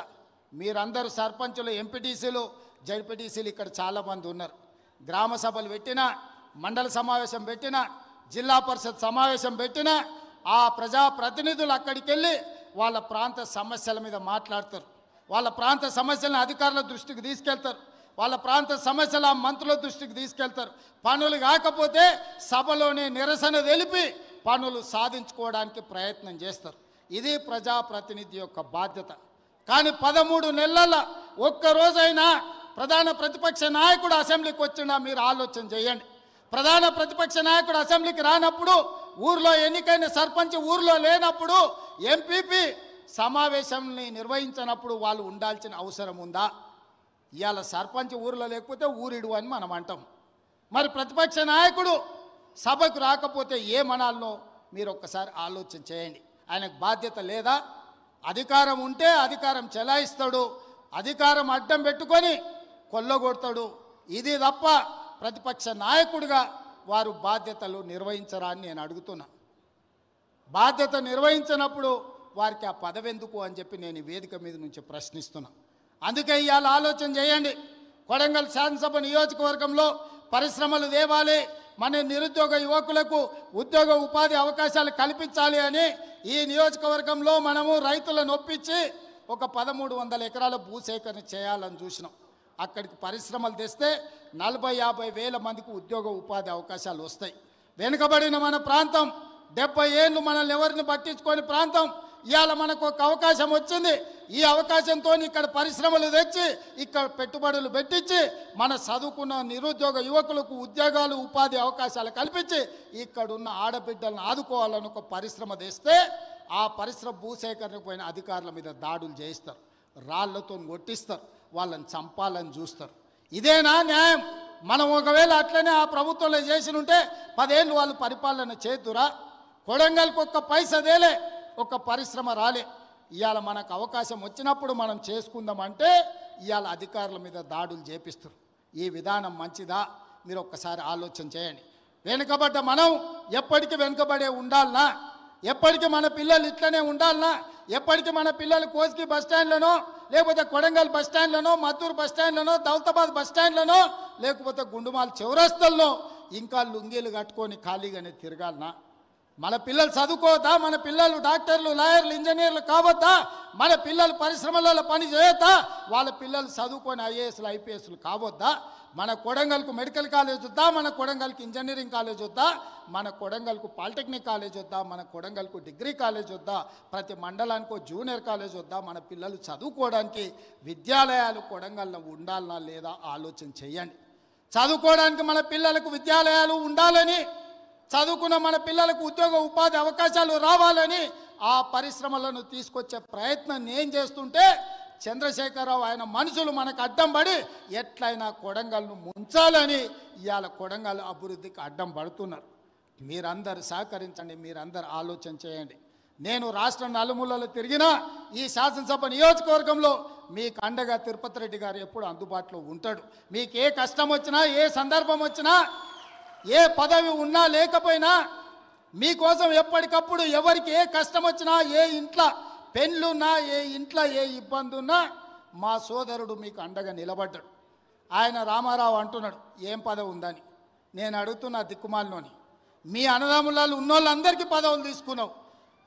మీరందరూ సర్పంచులు, ఎంపీటీసీలు, జడ్పీటీసీలు ఇక్కడ చాలామంది ఉన్నారు. గ్రామ సభలు పెట్టినా, మండల సమావేశం పెట్టినా, జిల్లా పరిషత్ సమావేశం పెట్టినా ఆ ప్రజాప్రతినిధులు అక్కడికి వెళ్ళి వాళ్ళ ప్రాంత సమస్యల మీద మాట్లాడతారు. వాళ్ళ ప్రాంత సమస్యలను అధికారుల దృష్టికి తీసుకెళ్తారు. వాళ్ళ ప్రాంత సమస్యల మంత్రుల దృష్టికి తీసుకెళ్తారు. పనులు కాకపోతే సభలోనే నిరసన తెలిపి పనులు సాధించుకోవడానికి ప్రయత్నం చేస్తారు. ఇది ప్రజాప్రతినిధి యొక్క బాధ్యత. కానీ 13 నెలల ఒక్కరోజైనా ప్రధాన ప్రతిపక్ష నాయకుడు అసెంబ్లీకి వచ్చినా మీరు ఆలోచన చేయండి. ప్రధాన ప్రతిపక్ష నాయకుడు అసెంబ్లీకి రానప్పుడు, ఊర్లో ఎన్నికైన సర్పంచ్ ఊర్లో లేనప్పుడు, ఎంపీపీ సమావేశాన్ని నిర్వహించినప్పుడు వాళ్ళు ఉండాల్సిన అవసరం ఉందా? ఇవాళ సర్పంచ్ ఊర్లో లేకపోతే ఊరిడు అని మనం అంటాం. మరి ప్రతిపక్ష నాయకుడు సభకు రాకపోతే ఏమనాలనో మీరు ఒక్కసారి ఆలోచన చేయండి. ఆయనకు బాధ్యత లేదా? అధికారం ఉంటే అధికారం చెలాయిస్తాడు, అధికారం అడ్డం పెట్టుకొని కొల్లగొడతాడు. ఇది తప్ప ప్రతిపక్ష నాయకుడిగా వారు బాధ్యతలు నిర్వహించరా అని నేను అడుగుతున్నా. బాధ్యత నిర్వహించినప్పుడు వారికి ఆ పదవి ఎందుకు అని చెప్పి నేను ఈ వేదిక మీద నుంచి ప్రశ్నిస్తున్నా. అందుకే ఇవాళ ఆలోచన చేయండి. కొడంగల్ శాసనసభ నియోజకవర్గంలో పరిశ్రమలు తేవాలి, మన నిరుద్యోగ యువకులకు ఉద్యోగ ఉపాధి అవకాశాలు కల్పించాలి అని ఈ నియోజకవర్గంలో మనము రైతులను ఒప్పించి ఒక 1300 ఎకరాల భూసేకరణ చేయాలని చూసినాం. అక్కడికి పరిశ్రమలు తెస్తే 40-50 వేల మందికి ఉద్యోగ ఉపాధి అవకాశాలు వస్తాయి. వెనుకబడిన మన ప్రాంతం, 70 ఏళ్ళు మనల్ని ఎవరిని పట్టించుకొని ప్రాంతం, ఇవాళ మనకు ఒక అవకాశం వచ్చింది. ఈ అవకాశంతో ఇక్కడ పరిశ్రమలు తెచ్చి, ఇక్కడ పెట్టుబడులు పెట్టించి, మన చదువుకున్న నిరుద్యోగ యువకులకు ఉద్యోగాలు, ఉపాధి అవకాశాలు కల్పించి ఇక్కడున్న ఆడబిడ్డలను ఆదుకోవాలని ఒక పరిశ్రమ తెస్తే ఆ పరిశ్రమ భూసేకరణకు పోయిన అధికారుల మీద దాడులు చేయిస్తారు, రాళ్లతో కొట్టిస్తారు, వాళ్ళని చంపాలని చూస్తారు. ఇదేనా న్యాయం? మనం ఒకవేళ అట్లనే ఆ ప్రభుత్వంలో చేసి ఉంటే 10 ఏళ్ళు వాళ్ళు పరిపాలన చేతురా? కొడంగల్కి ఒక్క పైసా దేలే, ఒక పరిశ్రమ రాలే. ఇవాళ మనకు అవకాశం వచ్చినప్పుడు మనం చేసుకుందామంటే ఇవాళ అధికారుల మీద దాడులు చేపిస్తారు. ఈ విధానం మంచిదా? మీరు ఒక్కసారి ఆలోచన చేయండి. వెనుకబడ్డ మనం ఎప్పటికీ వెనుకబడే ఉండాలనా? ఎప్పటికీ మన పిల్లలు ఇట్లనే ఉండాలనా? ఎప్పటికీ మన పిల్లలు కోస్గి బస్టాండ్లనో, లేకపోతే కొడంగల్ బస్టాండ్లనో, మద్దూరు బస్టాండ్లనో, దౌలతాబాద్ బస్టాండ్లనో, లేకపోతే గుండుమాల చౌరస్తల్లో ఇంకా లుంగీలు కట్టుకొని ఖాళీగానే తిరగాలనా? మన పిల్లలు చదువుకోవద్దా? మన పిల్లలు డాక్టర్లు, లాయర్లు, ఇంజనీర్లు కావద్దా? మన పిల్లలు పరిశ్రమలలో పని చేయొద్దా? వాళ్ళ పిల్లలు చదువుకొని ఐఏఎస్లు, ఐపీఎస్లు కావద్దా? మన కొడంగల్కు మెడికల్ కాలేజ్ వద్దా? మన కొడంగల్కి ఇంజనీరింగ్ కాలేజ్ వద్దా? మన కొడంగల్కు పాలిటెక్నిక్ కాలేజ్ వద్దా? మన కొడంగల్కు డిగ్రీ కాలేజ్ వద్దా? ప్రతి మండలానికి జూనియర్ కాలేజ్ వద్దా? మన పిల్లలు చదువుకోవడానికి విద్యాలయాలు కొడంగల్లో ఉండాలనా లేదా ఆలోచన చేయండి. చదువుకోవడానికి మన పిల్లలకు విద్యాలయాలు ఉండాలని, చదువుకున్న మన పిల్లలకు ఉద్యోగ ఉపాధి అవకాశాలు రావాలని ఆ పరిశ్రమలను తీసుకొచ్చే ప్రయత్నం నేను చేస్తుంటే చంద్రశేఖరరావు ఆయన మనుషులు మనకు అడ్డం పడి ఎట్లయినా కొడంగల్ను ముంచాలని ఇవాళ కొడంగల్ అభివృద్ధికి అడ్డం పడుతున్నారు. మీరందరూ సహకరించండి, మీరందరూ ఆలోచన చేయండి. నేను రాష్ట్ర నలుమూలలో తిరిగినా ఈ శాసనసభ నియోజకవర్గంలో మీకు అండగా తిరుపతి రెడ్డి గారు ఎప్పుడు అందుబాటులో ఉంటాడు. మీకు ఏ కష్టం వచ్చినా, ఏ సందర్భం వచ్చినా, ఏ పదవి ఉన్నా లేకపోయినా మీకోసం ఎప్పటికప్పుడు ఎవరికి ఏ కష్టం వచ్చినా, ఏ ఇంట్లో పెళ్ళున్నా, ఏ ఇంట్లో ఏ ఇబ్బంది ఉన్నా మా సోదరుడు మీకు అండగా నిలబడ్డాడు. ఆయన రామారావు అంటున్నాడు ఏం పదవి ఉందని. నేను అడుగుతున్నా దిక్కుమాలినోని, మీ అన్నదమ్ములలో ఉన్నోళ్ళందరికీ పదవులు తీసుకున్నావు.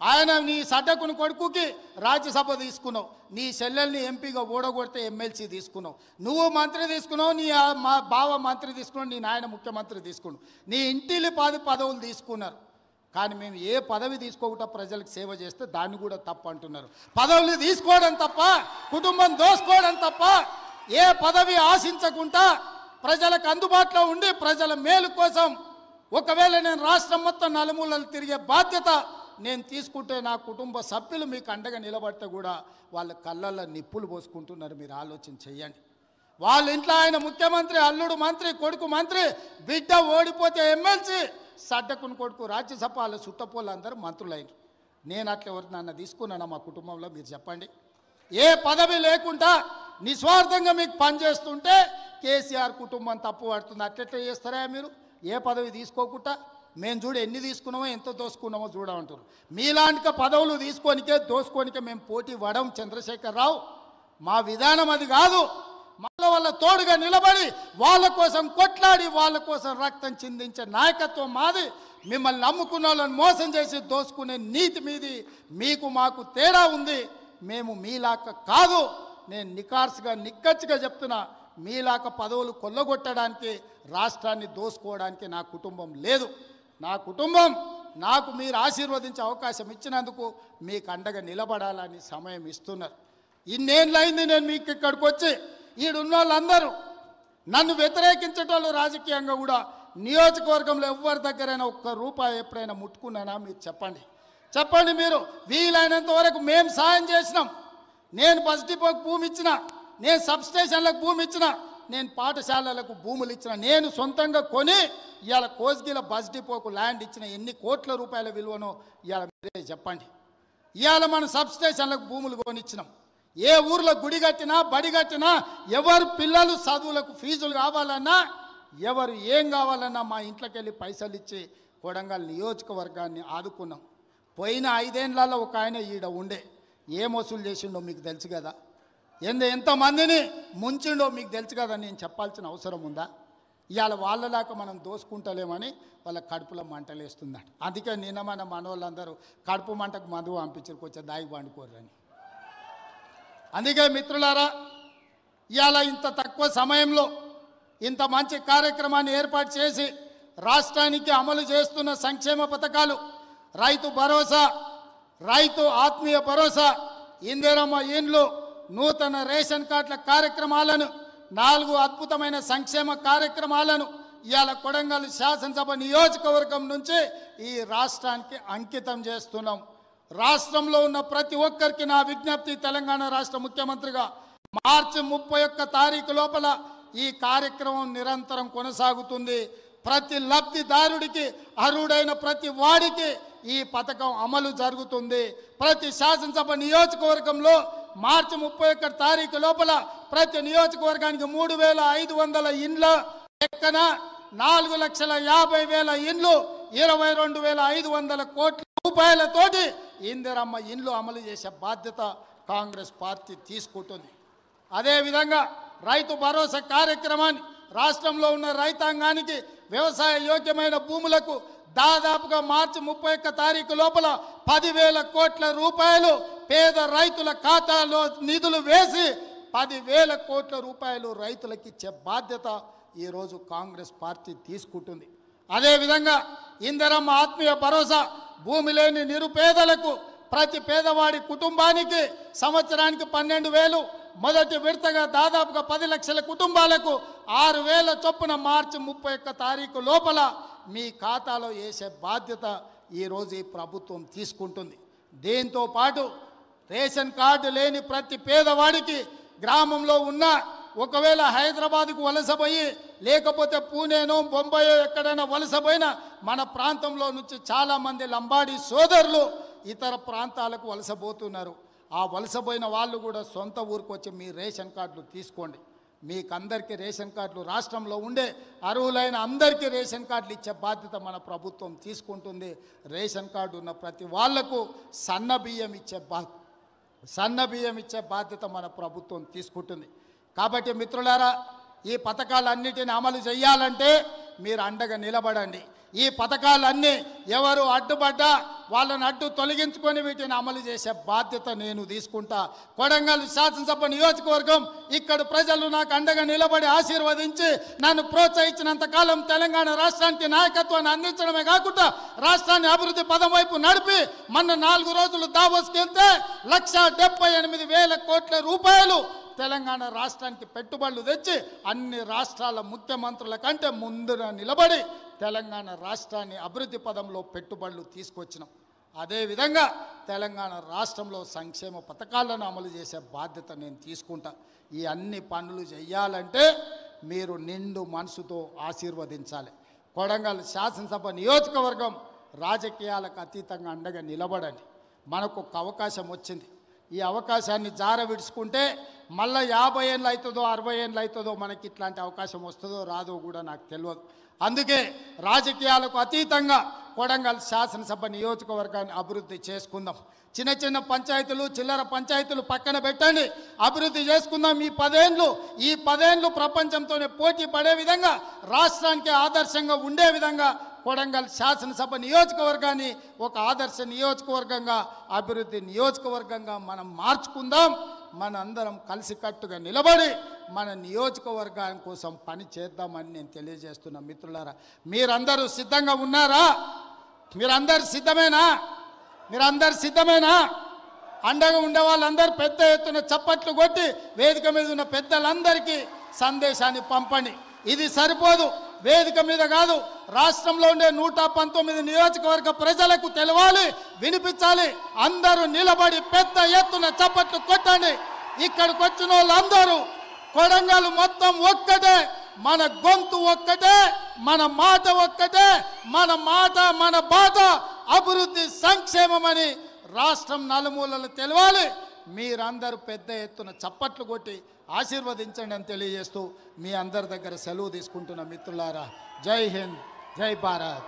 ఆయన నీ సడ్డకుని కొడుకుకి రాజ్యసభ తీసుకున్నావు, నీ చెల్లెల్ని ఎంపీగా ఓడగొడితే ఎమ్మెల్సీ తీసుకున్నావు, నువ్వు మంత్రి తీసుకున్నావు, నీ మా బావ మంత్రి తీసుకున్నావు, నీ నాయన ముఖ్యమంత్రి తీసుకున్నావు, నీ ఇంటిలి 10 పదవులు తీసుకున్నారు. కానీ మేము ఏ పదవి తీసుకోకుండా ప్రజలకు సేవ చేస్తే దాన్ని కూడా తప్పు అంటున్నారు. పదవులు తీసుకోవడం తప్ప, కుటుంబం దోసుకోవడం తప్ప, ఏ పదవి ఆశించకుండా ప్రజలకు అందుబాటులో ఉండి ప్రజల మేలు కోసం ఒకవేళ నేను రాష్ట్రం మొత్తం నలుమూలలు తిరిగే బాధ్యత నేను తీసుకుంటే నా కుటుంబ సభ్యులు మీకు అండగా నిలబడితే కూడా వాళ్ళ కళ్ళల్లో నిప్పులు పోసుకుంటున్నారు. మీరు ఆలోచన చెయ్యండి. వాళ్ళ ఇంట్లో ఆయన ముఖ్యమంత్రి, అల్లుడు మంత్రి, కొడుకు మంత్రి, బిడ్డ ఓడిపోతే ఎమ్మెల్సీ, సడ్డకుని కొడుకు రాజ్యసభ, వాళ్ళ చుట్టపోళ్ళు అందరూ మంత్రులైన. నేను అట్లా ఎవరు నన్ను తీసుకున్నాను మా కుటుంబంలో? మీరు చెప్పండి. ఏ పదవి లేకుండా నిస్వార్థంగా మీకు పనిచేస్తుంటే కేసీఆర్ కుటుంబం తప్పు పడుతుంది. అట్లెట్లా చేస్తారా మీరు? ఏ పదవి తీసుకోకుండా మేము చూడు ఎన్ని తీసుకున్నామో ఎంత దోసుకున్నామో చూడమంటారు. మీలాంటి పదవులు తీసుకోనికే దోసుకోనికే మేము పోటీ పడం చంద్రశేఖరరావు. మా విధానం అది కాదు. మళ్ళీ వాళ్ళ తోడుగా నిలబడి వాళ్ళ కోసం కొట్లాడి వాళ్ళ కోసం రక్తం చిందించే నాయకత్వం మాది. మిమ్మల్ని నమ్ముకున్న వాళ్ళని మోసం చేసి దోసుకునే నీతి మీది. మీకు మాకు తేడా ఉంది. మేము మీలాక కాదు. నేను నికార్సుగా నిక్కచ్చిగా చెప్తున్నా, మీలాక పదవులు కొల్లగొట్టడానికి, రాష్ట్రాన్ని దోసుకోవడానికి నా కుటుంబం లేదు. నా కుటుంబం నాకు మీరు ఆశీర్వదించే అవకాశం ఇచ్చినందుకు మీకు అండగా నిలబడాలని సమయం ఇస్తున్నారు. ఇన్నేళ్ళైంది నేను మీకు ఇక్కడికి వచ్చి. ఈడున్న వాళ్ళందరూ నన్ను వ్యతిరేకించేటోళ్ళు రాజకీయంగా కూడా నియోజకవర్గంలో ఎవరి దగ్గరైనా ఒక్క రూపాయి ఎప్పుడైనా ముట్టుకున్నానా? మీరు చెప్పండి. చెప్పండి. మీరు వీలైనంత వరకు మేము సాయం చేసినాం. నేను బస్ డిపోకి భూమి ఇచ్చిన, నేను సబ్స్టేషన్లకు భూమి ఇచ్చిన, నేను పాఠశాలలకు భూములు ఇచ్చిన, నేను సొంతంగా కొని ఇవాళ కోస్గిల బస్ డిపోకు ల్యాండ్ ఇచ్చిన. ఎన్ని కోట్ల రూపాయల విలువనో ఇవాళ మీరే చెప్పండి. ఇవాళ మన సబ్స్టేషన్లకు భూములు కొనిచ్చినాం. ఏ ఊర్లో గుడి కట్టినా బడి కట్టినా, ఎవరు పిల్లలు చదువులకు ఫీజులు కావాలన్నా, ఎవరు ఏం కావాలన్నా మా ఇంట్లోకి వెళ్ళి పైసలు ఇచ్చి కొడంగల్ నియోజకవర్గాన్ని ఆదుకున్నాం. పోయిన 5 ఏళ్లలో ఒక ఆయన ఈడ ఉండే ఏం వసూలు చేసిండో మీకు తెలుసు కదా. ఎంతమందిని ముంచిండో మీకు తెలుసు కదా. నేను చెప్పాల్సిన అవసరం ఉందా? ఇవాళ వాళ్ళలాగా మనం దోసుకుంటలేమని వాళ్ళ కడుపులో మంటలేస్తుందట. అందుకే నిన్న మన మనోళ్ళందరూ కడుపు మంటకు మందు పంపించారు, కొంచెం దాగి పండుకోరని. అందుకే మిత్రులారా, ఇవాళ ఇంత తక్కువ సమయంలో ఇంత మంచి కార్యక్రమాన్ని ఏర్పాటు చేసి రాష్ట్రానికి అమలు చేస్తున్న సంక్షేమ పథకాలు, రైతు భరోసా, రైతు ఆత్మీయ భరోసా, ఇందిరమ్మ ఇండ్లు, నూతన రేషన్ కార్డుల కార్యక్రమాలను, 4 అద్భుతమైన సంక్షేమ కార్యక్రమాలను ఇవాళ కొడంగల్ శాసనసభ నియోజకవర్గం నుంచి ఈ రాష్ట్రానికి అంకితం చేస్తున్నాం. రాష్ట్రంలో ఉన్న ప్రతి ఒక్కరికి నా విజ్ఞప్తి, తెలంగాణ రాష్ట్ర ముఖ్యమంత్రిగా మార్చి 31 తారీఖు లోపల ఈ కార్యక్రమం నిరంతరం కొనసాగుతుంది. ప్రతి లబ్ధిదారుడికి, అర్హుడైన ప్రతి వాడికి ఈ పథకం అమలు జరుగుతుంది. ప్రతి శాసనసభ నియోజకవర్గంలో మార్చి 31 తారీఖు లోపల ప్రతి నియోజకవర్గానికి 3,500 ఇండ్ల లెక్కన 4,50,000 ఇండ్లు, 22,500 కోట్ల రూపాయలతోటి ఇందిరమ్మ ఇండ్లు అమలు చేసే బాధ్యత కాంగ్రెస్ పార్టీ తీసుకుంటుంది. అదేవిధంగా రైతు భరోసా కార్యక్రమాన్ని రాష్ట్రంలో ఉన్న రైతాంగానికి వ్యవసాయ యోగ్యమైన భూములకు దాదాపుగా మార్చి 31 తారీఖు లోపల 10,000 కోట్ల రూపాయలు పేద రైతుల ఖాతాలో నిధులు వేసి 10,000 కోట్ల రూపాయలు రైతులకు ఇచ్చే బాధ్యత ఈరోజు కాంగ్రెస్ పార్టీ తీసుకుంటుంది. అదేవిధంగా ఇందిరమ్మ ఆత్మీయ భరోసా, భూమి లేని నిరుపేదలకు ప్రతి పేదవాడి కుటుంబానికి సంవత్సరానికి 12,000, మొదటి విడతగా దాదాపుగా 10 లక్షల కుటుంబాలకు 6,000 చొప్పున మార్చి 31 తారీఖు లోపల మీ ఖాతాలో వేసే బాధ్యత ఈరోజు ఈ ప్రభుత్వం తీసుకుంటుంది. దీంతో పాటు రేషన్ కార్డు లేని ప్రతి పేదవాడికి గ్రామంలో ఉన్న, ఒకవేళ హైదరాబాద్కు వలసపోయి లేకపోతే పూణేనో బొంబాయో ఎక్కడైనా వలసపోయినా మన ప్రాంతంలో నుంచి చాలామంది లంబాడి సోదరులు ఇతర ప్రాంతాలకు వలసపోతున్నారు. ఆ వలసపోయిన వాళ్ళు కూడా సొంత ఊరికి వచ్చి మీ రేషన్ కార్డులు తీసుకోండి. మీకు అందరికీ రేషన్ కార్డులు, రాష్ట్రంలో ఉండే అర్హులైన అందరికీ రేషన్ కార్డులు ఇచ్చే బాధ్యత మన ప్రభుత్వం తీసుకుంటుంది. రేషన్ కార్డు ఉన్న ప్రతి వాళ్లకు సన్న బియ్యం ఇచ్చే బాధ్యత మన ప్రభుత్వం తీసుకుంటుంది. కాబట్టి మిత్రులారా, ఈ పథకాలన్నిటిని అమలు చేయాలంటే మీరు అండగా నిలబడండి. ఈ పథకాలన్నీ ఎవరు అడ్డుపడ్డా వాళ్ళని అడ్డు తొలగించుకొని వీటిని అమలు చేసే బాధ్యత నేను తీసుకుంటా. కొడంగల్ శాసనసభ నియోజకవర్గం ఇక్కడ ప్రజలు నాకు అండగా నిలబడి ఆశీర్వదించి నన్ను ప్రోత్సహించినంత కాలం తెలంగాణ రాష్ట్రానికి నాయకత్వాన్ని అందించడమే కాకుండా రాష్ట్రాన్ని అభివృద్ధి పదం వైపు నడిపి మొన్న 4 రోజులు దావోస్కి వెళ్తే 1,78,000 కోట్ల రూపాయలు తెలంగాణ రాష్ట్రానికి పెట్టుబడులు తెచ్చి అన్ని రాష్ట్రాల ముఖ్యమంత్రుల కంటే ముందున నిలబడి తెలంగాణ రాష్ట్రాన్ని అభివృద్ధి పదంలో పెట్టుబడులు తీసుకొచ్చినాం. అదేవిధంగా తెలంగాణ రాష్ట్రంలో సంక్షేమ పథకాలను అమలు చేసే బాధ్యత నేను తీసుకుంటా. ఈ అన్ని పనులు చేయాలంటే మీరు నిండు మనసుతో ఆశీర్వదించాలి. కొడంగల్ శాసనసభ నియోజకవర్గం రాజకీయాలకు అతీతంగా అండగా నిలబడండి. మనకు ఒక అవకాశం వచ్చింది. ఈ అవకాశాన్ని జార విడుచుకుంటే మళ్ళీ 50 ఏళ్ళు అవుతుందో 60 ఏళ్ళు అవుతుందో మనకి ఇట్లాంటి అవకాశం వస్తుందో రాదో కూడా నాకు తెలియదు. అందుకే రాజకీయాలకు అతీతంగా కొడంగల్ శాసనసభ నియోజకవర్గాన్ని అభివృద్ధి చేసుకుందాం. చిన్న చిన్న పంచాయతీలు చిల్లర పంచాయతీలు పక్కన పెట్టండి, అభివృద్ధి చేసుకుందాం. ఈ 10 ఏళ్ళు ప్రపంచంతోనే పోటీ పడే విధంగా రాష్ట్రానికి ఆదర్శంగా ఉండే విధంగా కొడంగల్ శాసనసభ నియోజకవర్గాన్ని ఒక ఆదర్శ నియోజకవర్గంగా అభివృద్ధి నియోజకవర్గంగా మనం మార్చుకుందాం. మన అందరం కలిసికట్టుగా నిలబడి మన నియోజకవర్గం కోసం పని చేద్దామని నేను తెలియజేస్తున్నా. మిత్రులారా, మీరందరూ సిద్ధంగా ఉన్నారా? మీరందరూ సిద్ధమేనా? అండగా ఉండే వాళ్ళందరూ పెద్ద ఎత్తున చప్పట్లు కొట్టి వేదిక మీద ఉన్న పెద్దలందరికీ సందేశాన్ని పంపండి. ఇది సరిపోదు, వేదిక మీద కాదు, రాష్ట్రంలో ఉండే 119 నియోజకవర్గ ప్రజలకు తెలవాలి, వినిపించాలి. అందరూ నిలబడి పెద్ద ఎత్తున చప్పట్లు కొట్టండి. ఇక్కడికి వచ్చిన వాళ్ళందరూ కొడంగల్ మొత్తం ఒక్కటే, మన గొంతు ఒక్కటే, మన మాట ఒక్కటే, మన బాట అభివృద్ధి సంక్షేమమని రాష్ట్రం నలుమూలలు తెలవాలి. మీరందరూ పెద్ద ఎత్తున చప్పట్లు కొట్టి ఆశీర్వదించండి అని తెలియజేస్తూ మీ అందరి దగ్గర సెలవు తీసుకుంటున్న మిత్రులారా, జై హింద్, జై భారత్.